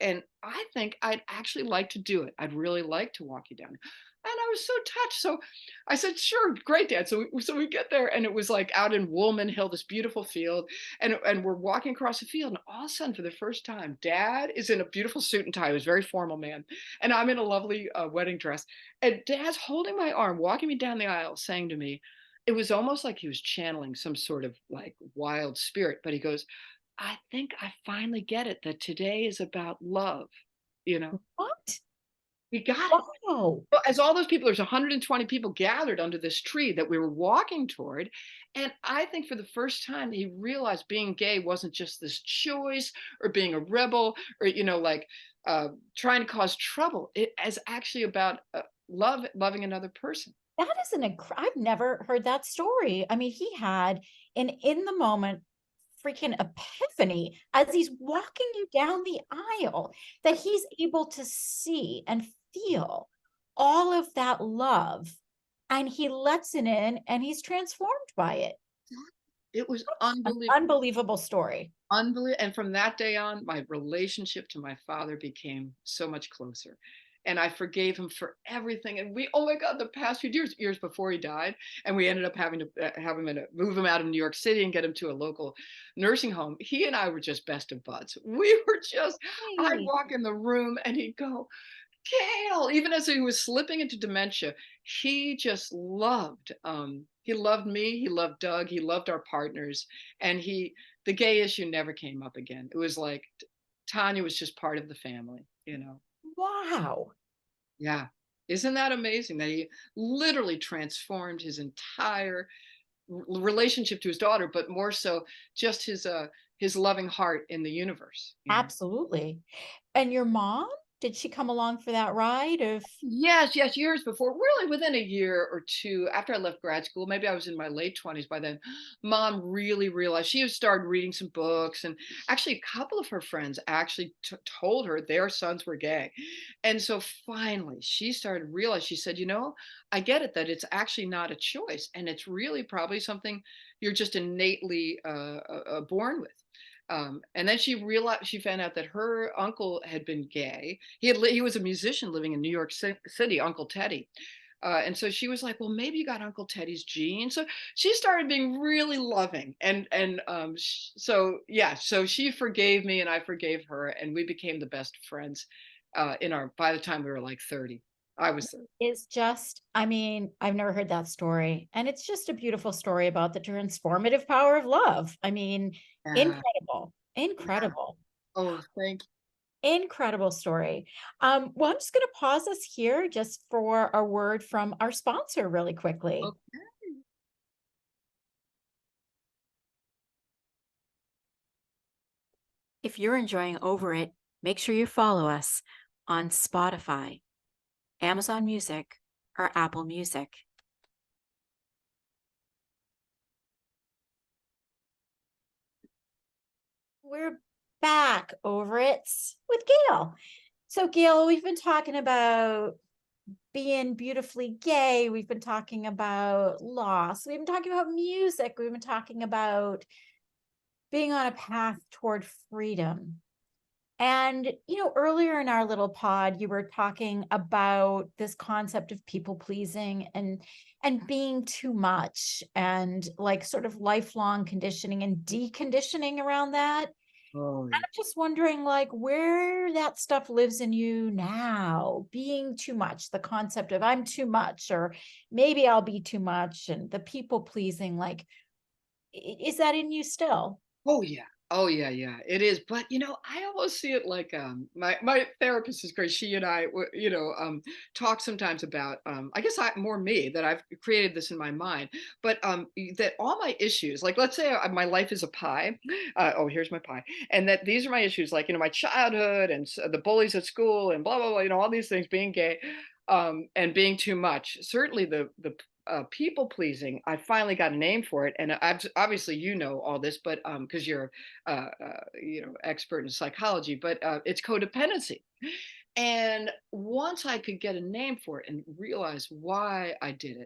and I think I'd actually like to do it. I'd really like to walk you down." And I was so touched. So I said, "Sure, great, Dad." So we get there, and it was like out in Woolman Hill, this beautiful field, and we're walking across the field, and all of a sudden, for the first time, Dad is in a beautiful suit and tie. He was a very formal man, and I'm in a lovely wedding dress, and Dad's holding my arm, walking me down the aisle, saying to me, it was almost like he was channeling some sort of like wild spirit, but he goes, "I think I finally get it that today is about love." You know, What? he got it. Wow. Well, as all those people, there's 120 people gathered under this tree that we were walking toward. And I think for the first time, he realized being gay wasn't just this choice or being a rebel or, like trying to cause trouble. It is actually about loving another person. That is I've never heard that story. I mean, he had an in the moment freaking epiphany as he's walking you down the aisle that he's able to see and feel all of that love and he lets it in and he's transformed by it. It was An unbelievable. unbelievable story. Unbelievable. And from that day on, my relationship to my father became so much closer. and I forgave him for everything. And we, oh my God, the past few years before he died, and we ended up having to move him out of New York City and get him to a local nursing home. He and I were just best of buds. We were just, I'd Hey, walk in the room and he'd go, Gail, even as he was slipping into dementia, he loved me, he loved Doug, he loved our partners, and the gay issue never came up again. It was like Tanya was just part of the family, you know. wow. Yeah. Isn't that amazing that he literally transformed his entire relationship to his daughter, but more so just his loving heart in the universe, you know. Absolutely. And your mom, did she come along for that ride of Yes, yes, years before, really within a year or two after I left grad school, maybe I was in my late 20s by then, mom really realized she had started reading some books. And actually, a couple of her friends actually told her their sons were gay. And so finally, she started to realize, she said, I get it that it's actually not a choice. And it's really probably something you're just innately born with. And then she found out that her uncle had been gay. He was a musician living in New York City, Uncle Teddy. And so she was like, well, maybe you got Uncle Teddy's gene. So she started being really loving, so yeah, so she forgave me and I forgave her, and we became the best friends. By the time we were like 30, I was 30. is just, I mean, I've never heard that story. And it's just a beautiful story about the transformative power of love. I mean, Yeah, incredible, yeah. incredible, Oh, thank incredible story. Well, I'm just going to pause us here just for a word from our sponsor really quickly. you. If you're enjoying Over It, make sure you follow us on Spotify, Amazon Music, or Apple Music. We're back over it with Gail. So, Gail, we've been talking about being beautifully gay. We've been talking about loss. We've been talking about music. We've been talking about being on a path toward freedom. And, earlier in our little pod, you were talking about this concept of people pleasing and being too much and like sort of lifelong conditioning and deconditioning around that. Oh, I'm just wondering, like, where that stuff lives in you now, being too much, the concept of I'm too much, or maybe I'll be too much, and the people pleasing, like, is that in you still? Oh yeah. Oh yeah, yeah. It is. But I almost see it like my therapist is great. She and I talk sometimes about I guess more me that I've created this in my mind, but that all my issues, like let's say my life is a pie. Oh, here's my pie. And that these are my issues, like my childhood and the bullies at school and blah blah blah, all these things, being gay and being too much. Certainly the people pleasing, I finally got a name for it, and obviously all this, but because you're expert in psychology, but it's codependency. And once I could get a name for it and realize why I did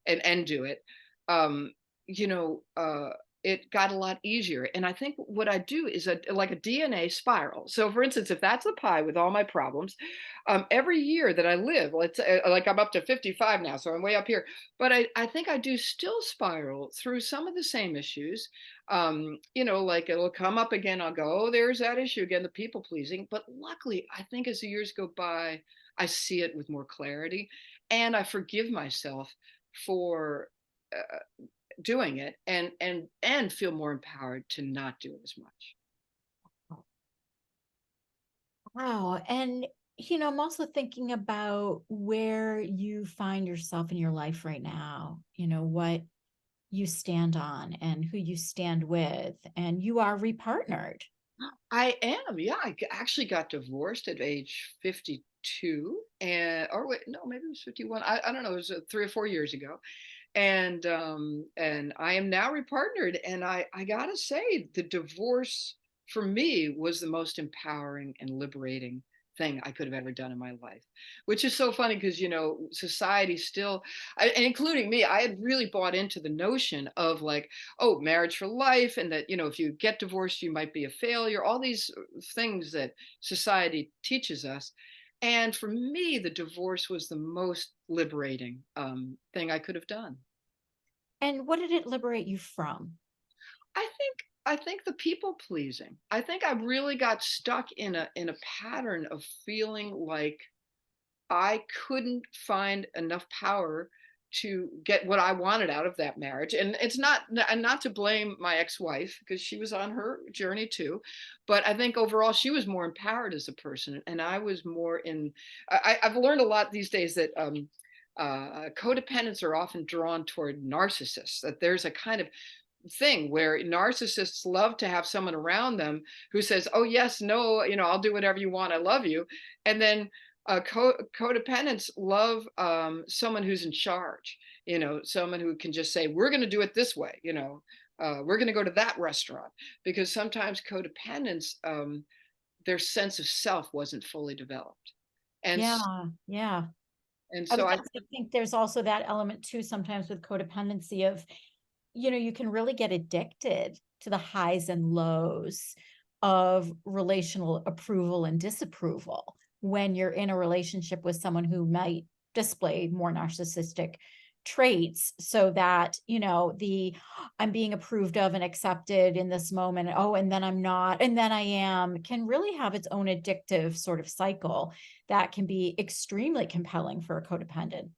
it and do it, um, you know, uh, it got a lot easier. And I think what I do is like a DNA spiral. So, for instance, if that's the pie with all my problems, every year that I live, let's like I'm up to 55 now, so I'm way up here. But I think I do still spiral through some of the same issues. Like it'll come up again. I'll go, oh, there's that issue again, the people pleasing. But luckily, I think as the years go by, I see it with more clarity, and I forgive myself for doing it, and feel more empowered to not do it as much. Wow. And, I'm also thinking about where you find yourself in your life right now, what you stand on and who you stand with, and you are repartnered. I am, yeah. Actually got divorced at age 52, and or wait, no, maybe it was 51. I don't know. It was 3 or 4 years ago, and I am now repartnered. And I gotta say, the divorce for me was the most empowering and liberating thing I could have ever done in my life, which is so funny because society still, and including me, I had really bought into the notion of like, oh, marriage for life, and that if you get divorced you might be a failure, all these things that society teaches us. And for me, the divorce was the most liberating thing I could have done. And what did it liberate you from? I think the people pleasing. I think I really got stuck in a pattern of feeling like I couldn't find enough power to get what I wanted out of that marriage. And it's not to blame my ex-wife because she was on her journey too, but I think overall she was more empowered as a person, and I was more in. I've learned a lot these days that codependents are often drawn toward narcissists. That there's a kind of thing where narcissists love to have someone around them who says, "Oh yes, no, I'll do whatever you want. I love you," and then codependents love someone who's in charge. Someone who can just say, "We're going to do it this way." We're going to go to that restaurant because sometimes codependents, their sense of self wasn't fully developed, and Yeah, s- yeah. and I was so I gonna say, I think there's also that element too, sometimes with codependency of, you can really get addicted to the highs and lows of relational approval and disapproval when you're in a relationship with someone who might display more narcissistic traits, so that, the I'm being approved of and accepted in this moment. Oh, and then I'm not, and then I am, can really have its own addictive sort of cycle that can be extremely compelling for a codependent.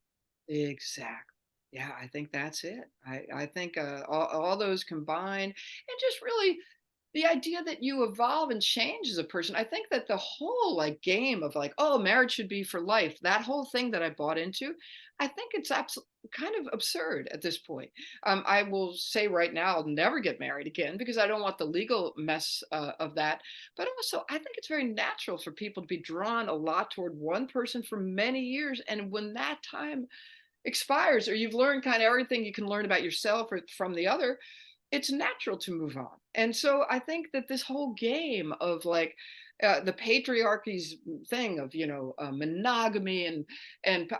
Exactly. Yeah, I think that's it. I think all those combined, and just really the idea that you evolve and change as a person. I think that the whole like game of like, oh, marriage should be for life, that whole thing that I bought into, I think it's absolutely kind of absurd at this point. I will say right now, I'll never get married again because I don't want the legal mess of that. But also, I think it's very natural for people to be drawn a lot toward one person for many years. And when that time expires or you've learned kind of everything you can learn about yourself or from the other, it's natural to move on. And so I think that this whole game of like the patriarchy's thing of monogamy and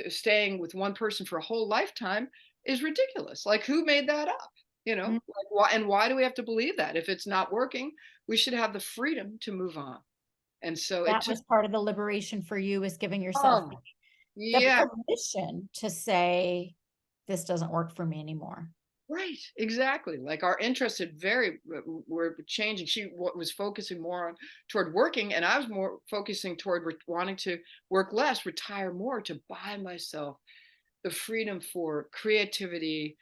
staying with one person for a whole lifetime is ridiculous. Like who made that up? Mm. Like why do we have to believe that? If it's not working, we should have the freedom to move on. And so it That took. was part of the liberation for you, is giving yourself Oh the yeah. permission to say, this doesn't work for me anymore. Right, exactly. Like our interests had were changing. She was focusing more on toward working, and I was more focusing toward wanting to work less, retire more, to buy myself the freedom for creativity,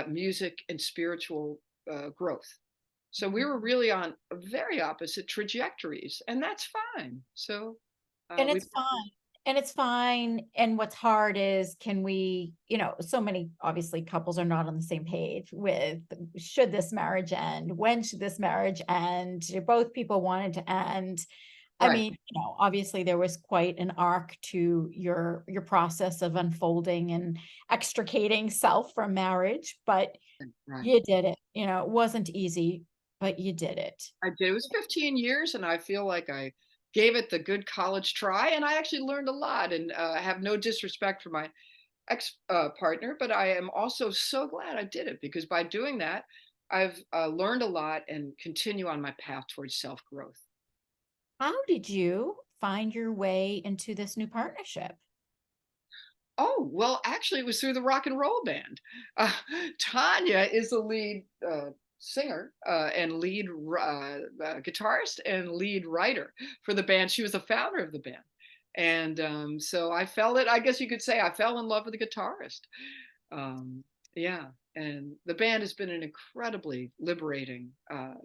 music, and spiritual growth. So we were really on very opposite trajectories, and that's fine. So And we. it's fine. And it's fine. And what's hard is, can we, so many obviously couples are not on the same page with, should this marriage end? When should this marriage end? Both people wanted to end. I Right, mean, obviously there was quite an arc to your process of unfolding and extricating self from marriage, but right. you did it. It wasn't easy, but you did it. I did. It was 15 years, and I feel like I gave it the good college try, and I actually learned a lot. And I have no disrespect for my ex partner, but I am also so glad I did it because by doing that, I've learned a lot and continue on my path towards self growth. How did you find your way into this new partnership? Oh, well, actually, it was through the rock and roll band. Uh, Tanya is the lead singer and lead guitarist and lead writer for the band. She was the founder of the band. And so I guess you could say I fell in love with the guitarist. Um, yeah, and the band has been an incredibly liberating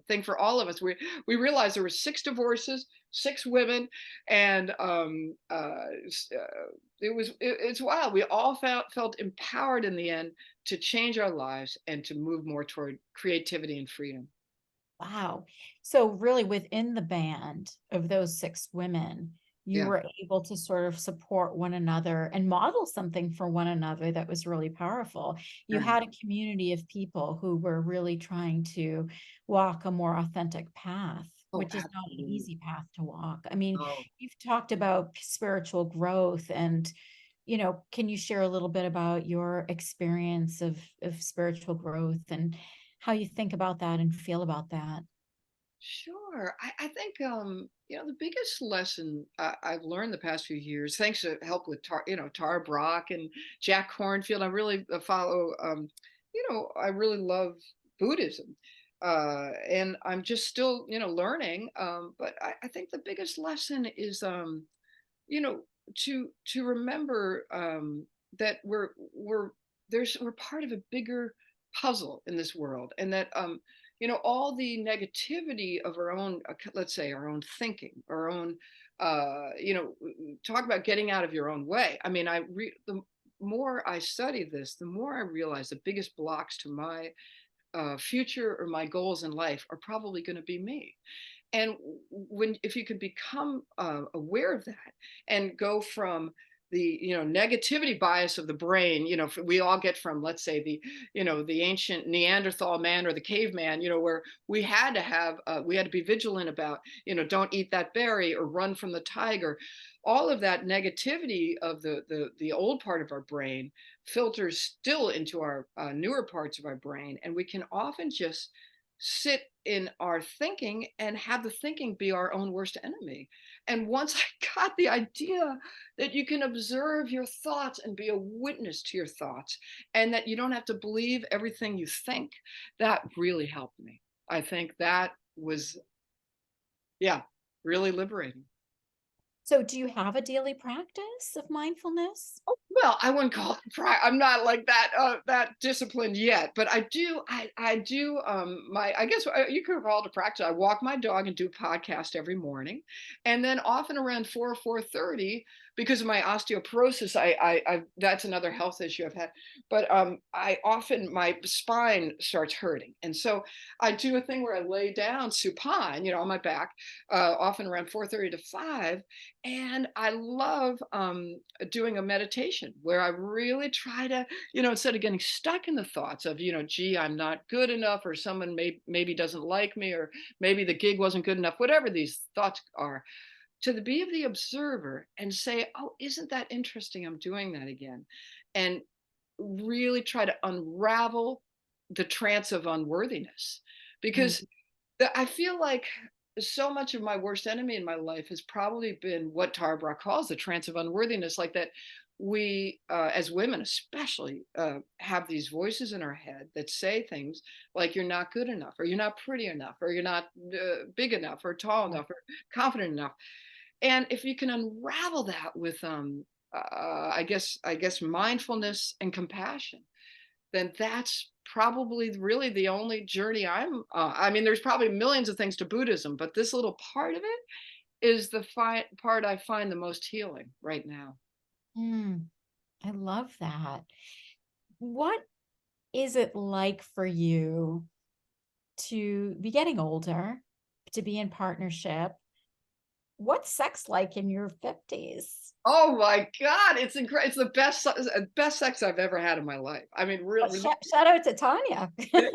thing for all of us. We realized there were 6 divorces, 6 women, and it's wild. We all felt empowered in the end to change our lives and to move more toward creativity and freedom. Wow. So really within the band of those 6 women, you Yeah, were able to sort of support one another and model something for one another that was really powerful. You right. had a community of people who were really trying to walk a more authentic path, Oh, which is not an absolutely. easy path to walk. I mean, Oh, you've talked about spiritual growth, and can you share a little bit about your experience of spiritual growth and how you think about that and feel about that? Sure. I think the biggest lesson I've learned the past few years, thanks to help with Tara Brach and Jack Kornfield. I really follow. I really love Buddhism, and I'm just still learning. But I think the biggest lesson is you know to remember that we're part of a bigger puzzle in this world, and that all the negativity of our own let's say our own thinking, our own talk about getting out of your own way. I mean, the more I study this, the more I realize the biggest blocks to my future or my goals in life are probably going to be me. And when if you could become aware of that and go from the negativity bias of the brain, we all get from, let's say, the ancient Neanderthal man or the caveman, where we had to be vigilant about, don't eat that berry or run from the tiger. All of that negativity of the old part of our brain filters still into our newer parts of our brain, and we can often just sit in our thinking and have the thinking be our own worst enemy. And once I got the idea that you can observe your thoughts and be a witness to your thoughts, and that you don't have to believe everything you think, that really helped me. I think that was, yeah, really liberating. So do you have a daily practice of mindfulness? Well, I wouldn't call it I'm not like that disciplined yet, but I do my I guess you could call it a practice. I walk my dog and do a podcast every morning, and then often around 4:30, because of my osteoporosis, I that's another health issue I've had. But I often my spine starts hurting, and so I do a thing where I lay down supine, on my back, often around 4:30 to 5, and I love doing a meditation where I really try to, instead of getting stuck in the thoughts of, gee, I'm not good enough, or someone maybe doesn't like me, or maybe the gig wasn't good enough, whatever these thoughts are, to be of the observer and say, oh, isn't that interesting? I'm doing that again. And really try to unravel the trance of unworthiness. Mm. Because I feel like so much of my worst enemy in my life has probably been what Tara Brach calls the trance of unworthiness, like that we, as women especially, have these voices in our head that say things like you're not good enough, or you're not pretty enough, or you're not big enough, or tall enough, or confident enough. And if you can unravel that with, I guess mindfulness and compassion, then that's probably really the only journey I mean, there's probably millions of things to Buddhism, but this little part of it is the part I find the most healing right now. Mm, I love that. What is it like for you to be getting older, to be in partnership? What's sex like in your 50s? Oh my God, it's incredible. It's the best sex I've ever had in my life. I mean, Oh, really. shout out to Tanya. Yeah,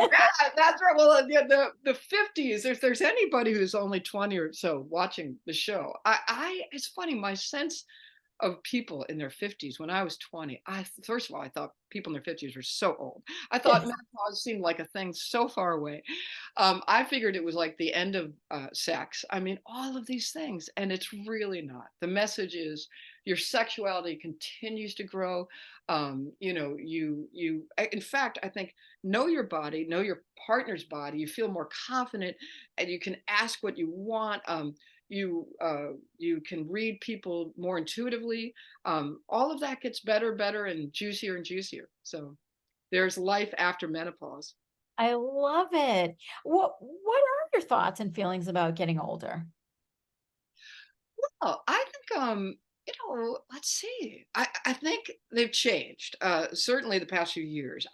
that's right. Well, yeah, the 50s, if there's anybody who's only 20 or so watching the show, it's funny, my sense of people in their 50s when I was 20, first of all, I thought people in their 50s were so old. I thought Yes. menopause seemed like a thing so far away. I figured it was like the end of sex. I mean, all of these things, and it's really not. The message is your sexuality continues to grow. In fact, I think, know your body, know your partner's body. You feel more confident, and you can ask what you want. You can read people more intuitively. All of that gets better and juicier. So there's life after menopause. I love it. What are your thoughts and feelings about getting older? Oh, I think let's see. I think they've changed. Certainly the past few years.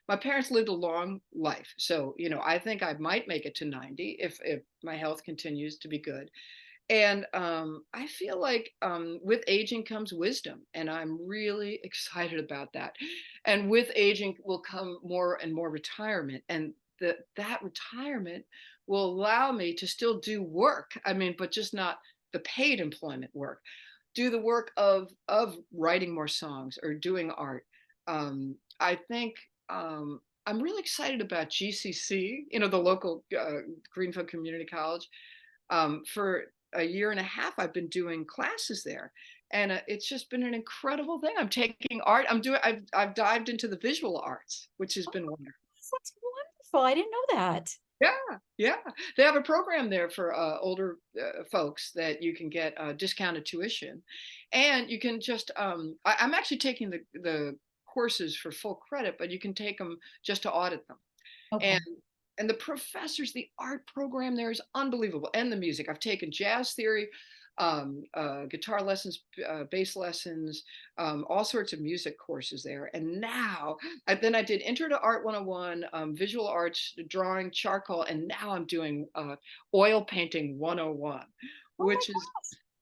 My parents lived a long life. So, I think I might make it to 90 if my health continues to be good. And I feel like with aging comes wisdom, and I'm really excited about that. And with aging will come more and more retirement, and that retirement will allow me to still do work. I mean, but just not the paid employment work. Do the work of writing more songs or doing art. I think I'm really excited about GCC, the local Greenfield Community College. For a year and a half, I've been doing classes there, and it's just been an incredible thing. I'm taking art. I've dived into the visual arts, which has Oh, been wonderful. that's wonderful. I didn't know that. Yeah, yeah. They have a program there for older folks that you can get discounted tuition, and you can just. I'm actually taking the courses for full credit, but you can take them just to audit them. And Okay. and the professors, the art program there is unbelievable, and the music. I've taken jazz theory, guitar lessons, bass lessons, all sorts of music courses there. And now, then I did Intro to Art 101, visual arts, drawing, charcoal, and now I'm doing oil painting 101, Oh my which is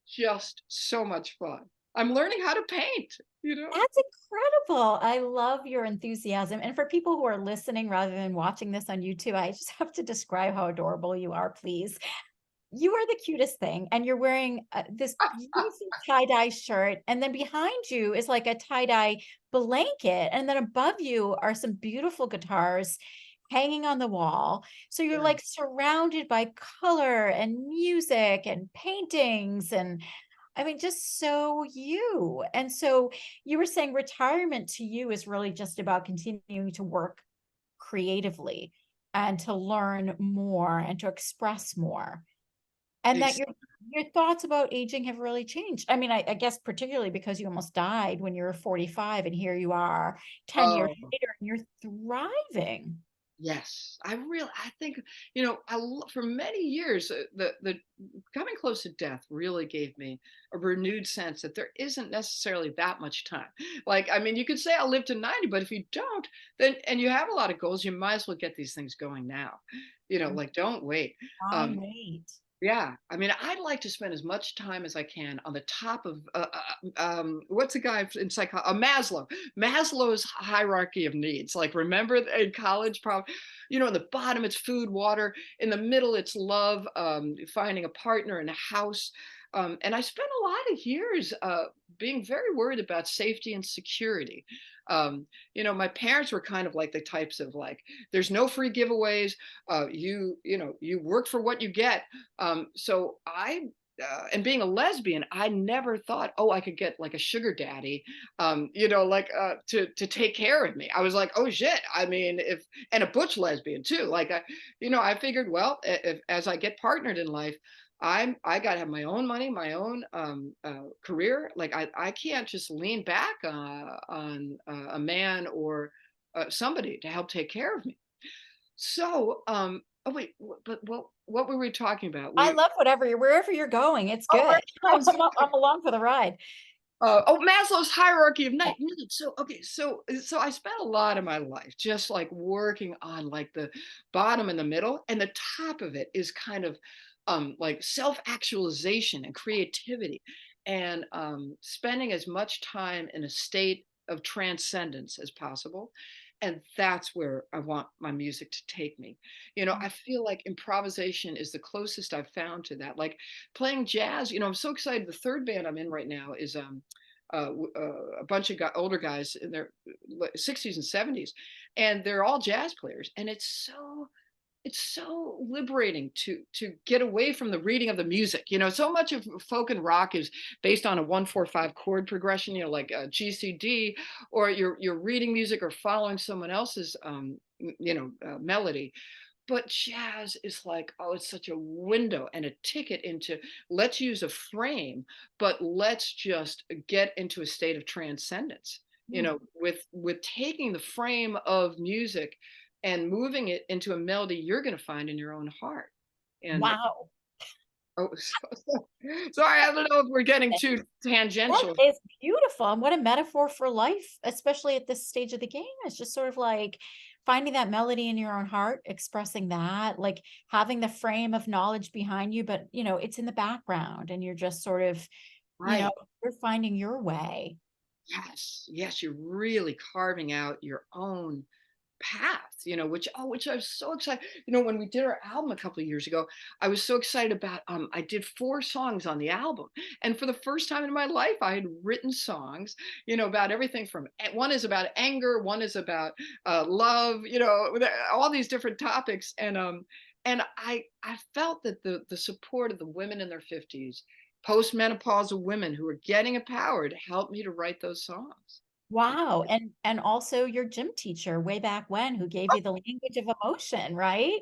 just so much fun. I'm learning how to paint, you know? That's incredible. I love your enthusiasm. And for people who are listening rather than watching this on YouTube, I just have to describe how adorable you are, please. You are the cutest thing. And you're wearing this beautiful tie-dye shirt. And then behind you is like a tie-dye blanket. And then above you are some beautiful guitars hanging on the wall. So you're Yeah. like surrounded by color and music and paintings and I mean, just so you. And so you were saying retirement to you is really just about continuing to work creatively and to learn more and to express more. And that your thoughts about aging have really changed. I mean, I guess particularly because you almost died when you were 45 and here you are 10 years Oh. later and you're thriving. Yes, I think, for many years, the coming close to death really gave me a renewed sense that there isn't necessarily that much time. Like, I mean, you could say I'll live to 90, but if you don't, then, and you have a lot of goals, you might as well get these things going now. Like, don't wait. Why Um, wait? yeah, I mean, I'd like to spend as much time as I can on the top of what's the guy in psychology? Maslow's hierarchy of needs. Like, remember in college, probably, in the bottom it's food, water. In the middle it's love, finding a partner and a house. And I spent a lot of years being very worried about safety and security. My parents were kind of like the types of like, there's no free giveaways. You work for what you get. And being a lesbian, I never thought, oh, I could get like a sugar daddy, to take care of me. I was like, oh shit. I mean, and a butch lesbian too. Like, I figured, well, if, as I get partnered in life, I got to have my own money, my own career. Like, I can't just lean back on a man or somebody to help take care of me. So, oh wait, but what were we talking about? I love wherever you're going. It's Oh, good. right. I'm along for the ride. Maslow's hierarchy of needs. So, okay, so I spent a lot of my life just like working on like the bottom and the middle, and the top of it is kind of like self-actualization and creativity, and spending as much time in a state of transcendence as possible. And that's where I want my music to take me. I feel like improvisation is the closest I've found to that. Like playing jazz, I'm so excited. The third band I'm in right now is a bunch of older guys in their 60s and 70s, and they're all jazz players. And it's so liberating to get away from the reading of the music. So much of folk and rock is based on a 1-4-5 chord progression, like a GCD, or you're reading music or following someone else's melody. But jazz is like, oh, it's such a window and a ticket into, let's use a frame, but let's just get into a state of transcendence, Mm. with taking the frame of music and moving it into a melody you're going to find in your own heart. And Wow. oh, sorry, I don't know if we're getting too That tangential. is beautiful. And what a metaphor for life, especially at this stage of the game. It's just sort of like finding that melody in your own heart, expressing that, like having the frame of knowledge behind you, but it's in the background and you're just sort of, you know, Right. you're finding your way. Yes. Yes. You're really carving out your own path, which I was so excited. When we did our album a couple of years ago, I was so excited about. I did 4 songs on the album, and for the first time in my life, I had written songs, about everything from one is about anger, one is about love, all these different topics, and I felt that the support of the women in their 50s, postmenopausal women who are getting empowered, helped me to write those songs. Wow. And also your gym teacher way back when who gave you the language of emotion, right?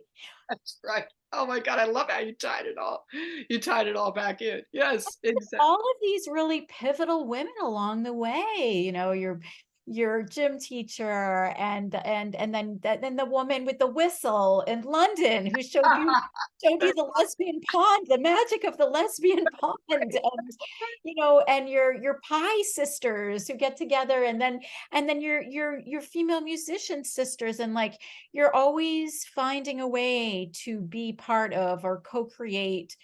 That's right. Oh my God, I love how you tied it all. You tied it all back in. Yes, exactly. All of these really pivotal women along the way, your gym teacher and then the woman with the whistle in London who showed you the lesbian pond, the magic of the lesbian pond, and your pie sisters who get together, and then your female musician sisters, and like you're always finding a way to be part of or co-create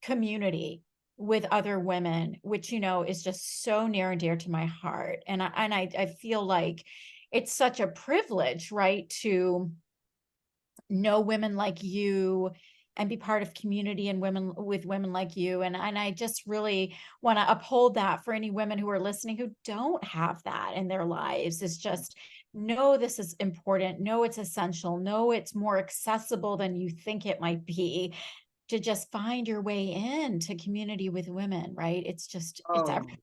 community with other women, which is just so near and dear to my heart. And I feel like it's such a privilege, right, to know women like you and be part of community and women like you. And I just really want to uphold that for any women who are listening who don't have that in their lives. Is just know this is important, know it's essential, know it's more accessible than you think it might be, to just find your way into community with women, right? It's Oh, everything.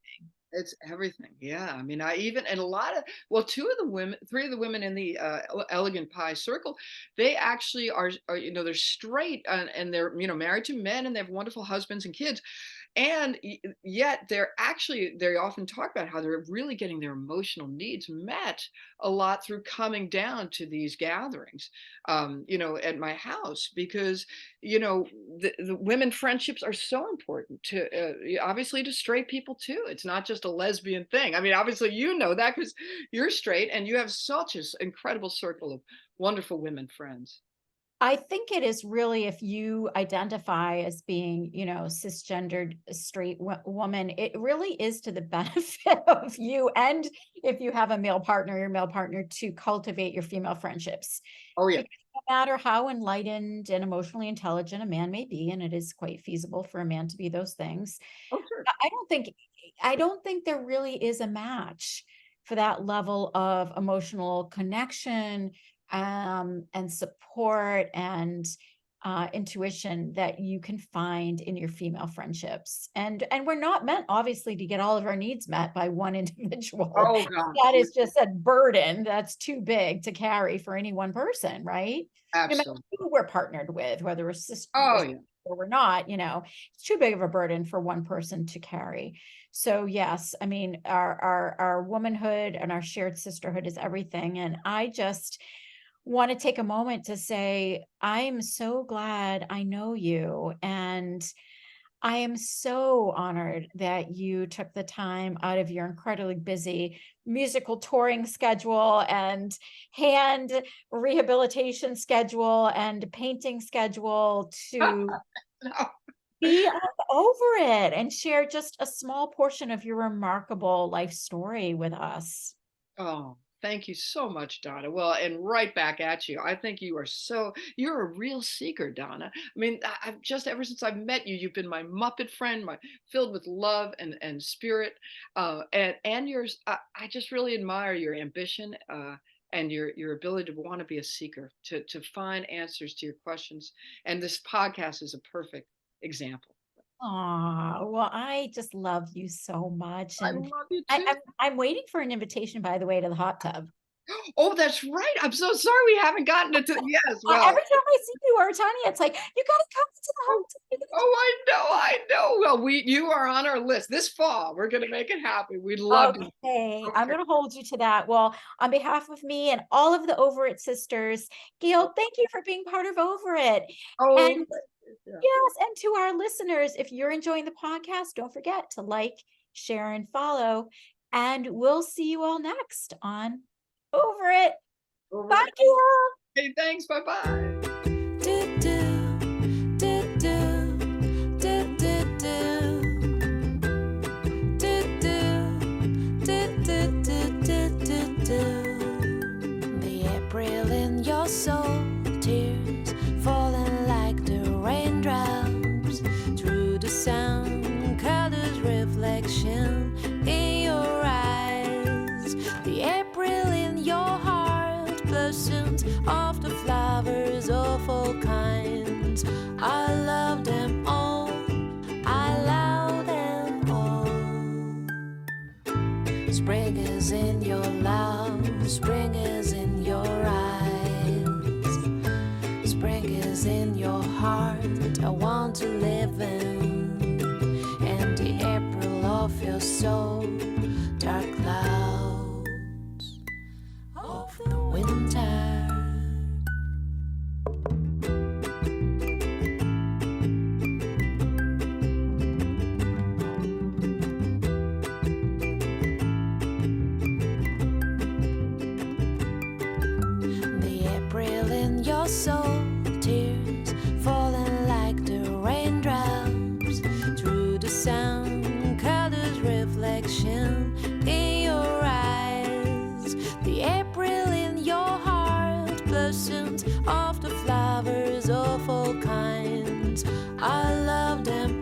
it's everything. Yeah. I mean, I even, and a lot of, well, 3 of the women in the Elegant Pie Circle, they actually are they're straight, and they're, married to men, and they have wonderful husbands and kids. And yet they often talk about how they're really getting their emotional needs met a lot through coming down to these gatherings, at my house, because, the women friendships are so important to, obviously, to straight people too. It's not just a lesbian thing. I mean, obviously, that because you're straight and you have such an incredible circle of wonderful women friends. I think it is really, if you identify as being, cisgendered straight woman, it really is to the benefit of you. And if you have a male partner, your male partner, to cultivate your female friendships. Oh yeah. Because no matter how enlightened and emotionally intelligent a man may be, and it is quite feasible for a man to be those things, Oh sure. I don't think there really is a match for that level of emotional connection, and support and intuition that you can find in your female friendships. And we're not meant, obviously, to get all of our needs met by one individual. Oh God. That is just a burden that's too big to carry for any one person, right? No matter Absolutely. who we're partnered with, whether we're sister Oh yeah. or we're not, it's too big of a burden for one person to carry. So yes, I mean, our womanhood and our shared sisterhood is everything. And I just want to take a moment to say, I am so glad I know you. And I am so honored that you took the time out of your incredibly busy musical touring schedule and hand rehabilitation schedule and painting schedule to No. be over it and share just a small portion of your remarkable life story with us. Oh, thank you so much, Donna. Well, and right back at you. I think you're a real seeker, Donna. I mean, I've just, ever since I've met you, you've been my Muppet friend, filled with love and spirit. And yours, I just really admire your ambition, and your ability to want to be a seeker, to find answers to your questions. And this podcast is a perfect example. Aw, well, I just love you so much. I And love you I, too. I'm waiting for an invitation, by the way, to the hot tub. Oh, that's right. I'm so sorry we haven't gotten it to, yes, Every well. time I see you or Tanya, it's like, you gotta come to the hot Oh, tub. You gotta oh, I know. Well, you are on our list this fall. We're gonna make it happen. We'd love to. Okay, I'm Okay. going to hold you to that. Well, on behalf of me and all of the Over It sisters, Gail, thank you for being part of Over It. Oh, And yeah. yes, and to our listeners, if you're enjoying the podcast, don't forget to like, share, and follow. And we'll see you all next on Over It. Over Bye, it. Gail. Hey, thanks. Bye bye. The April all kinds. I love them all. I love them all. Spring is in your love. Spring is in your eyes. Spring is in your heart. I want to live in. And the April of your soul. Dark clouds of the winter. The April in your soul, tears falling like the raindrops through the sound, colors, reflection in your eyes. The April in your heart, blossoms of the flowers of all kinds. I love them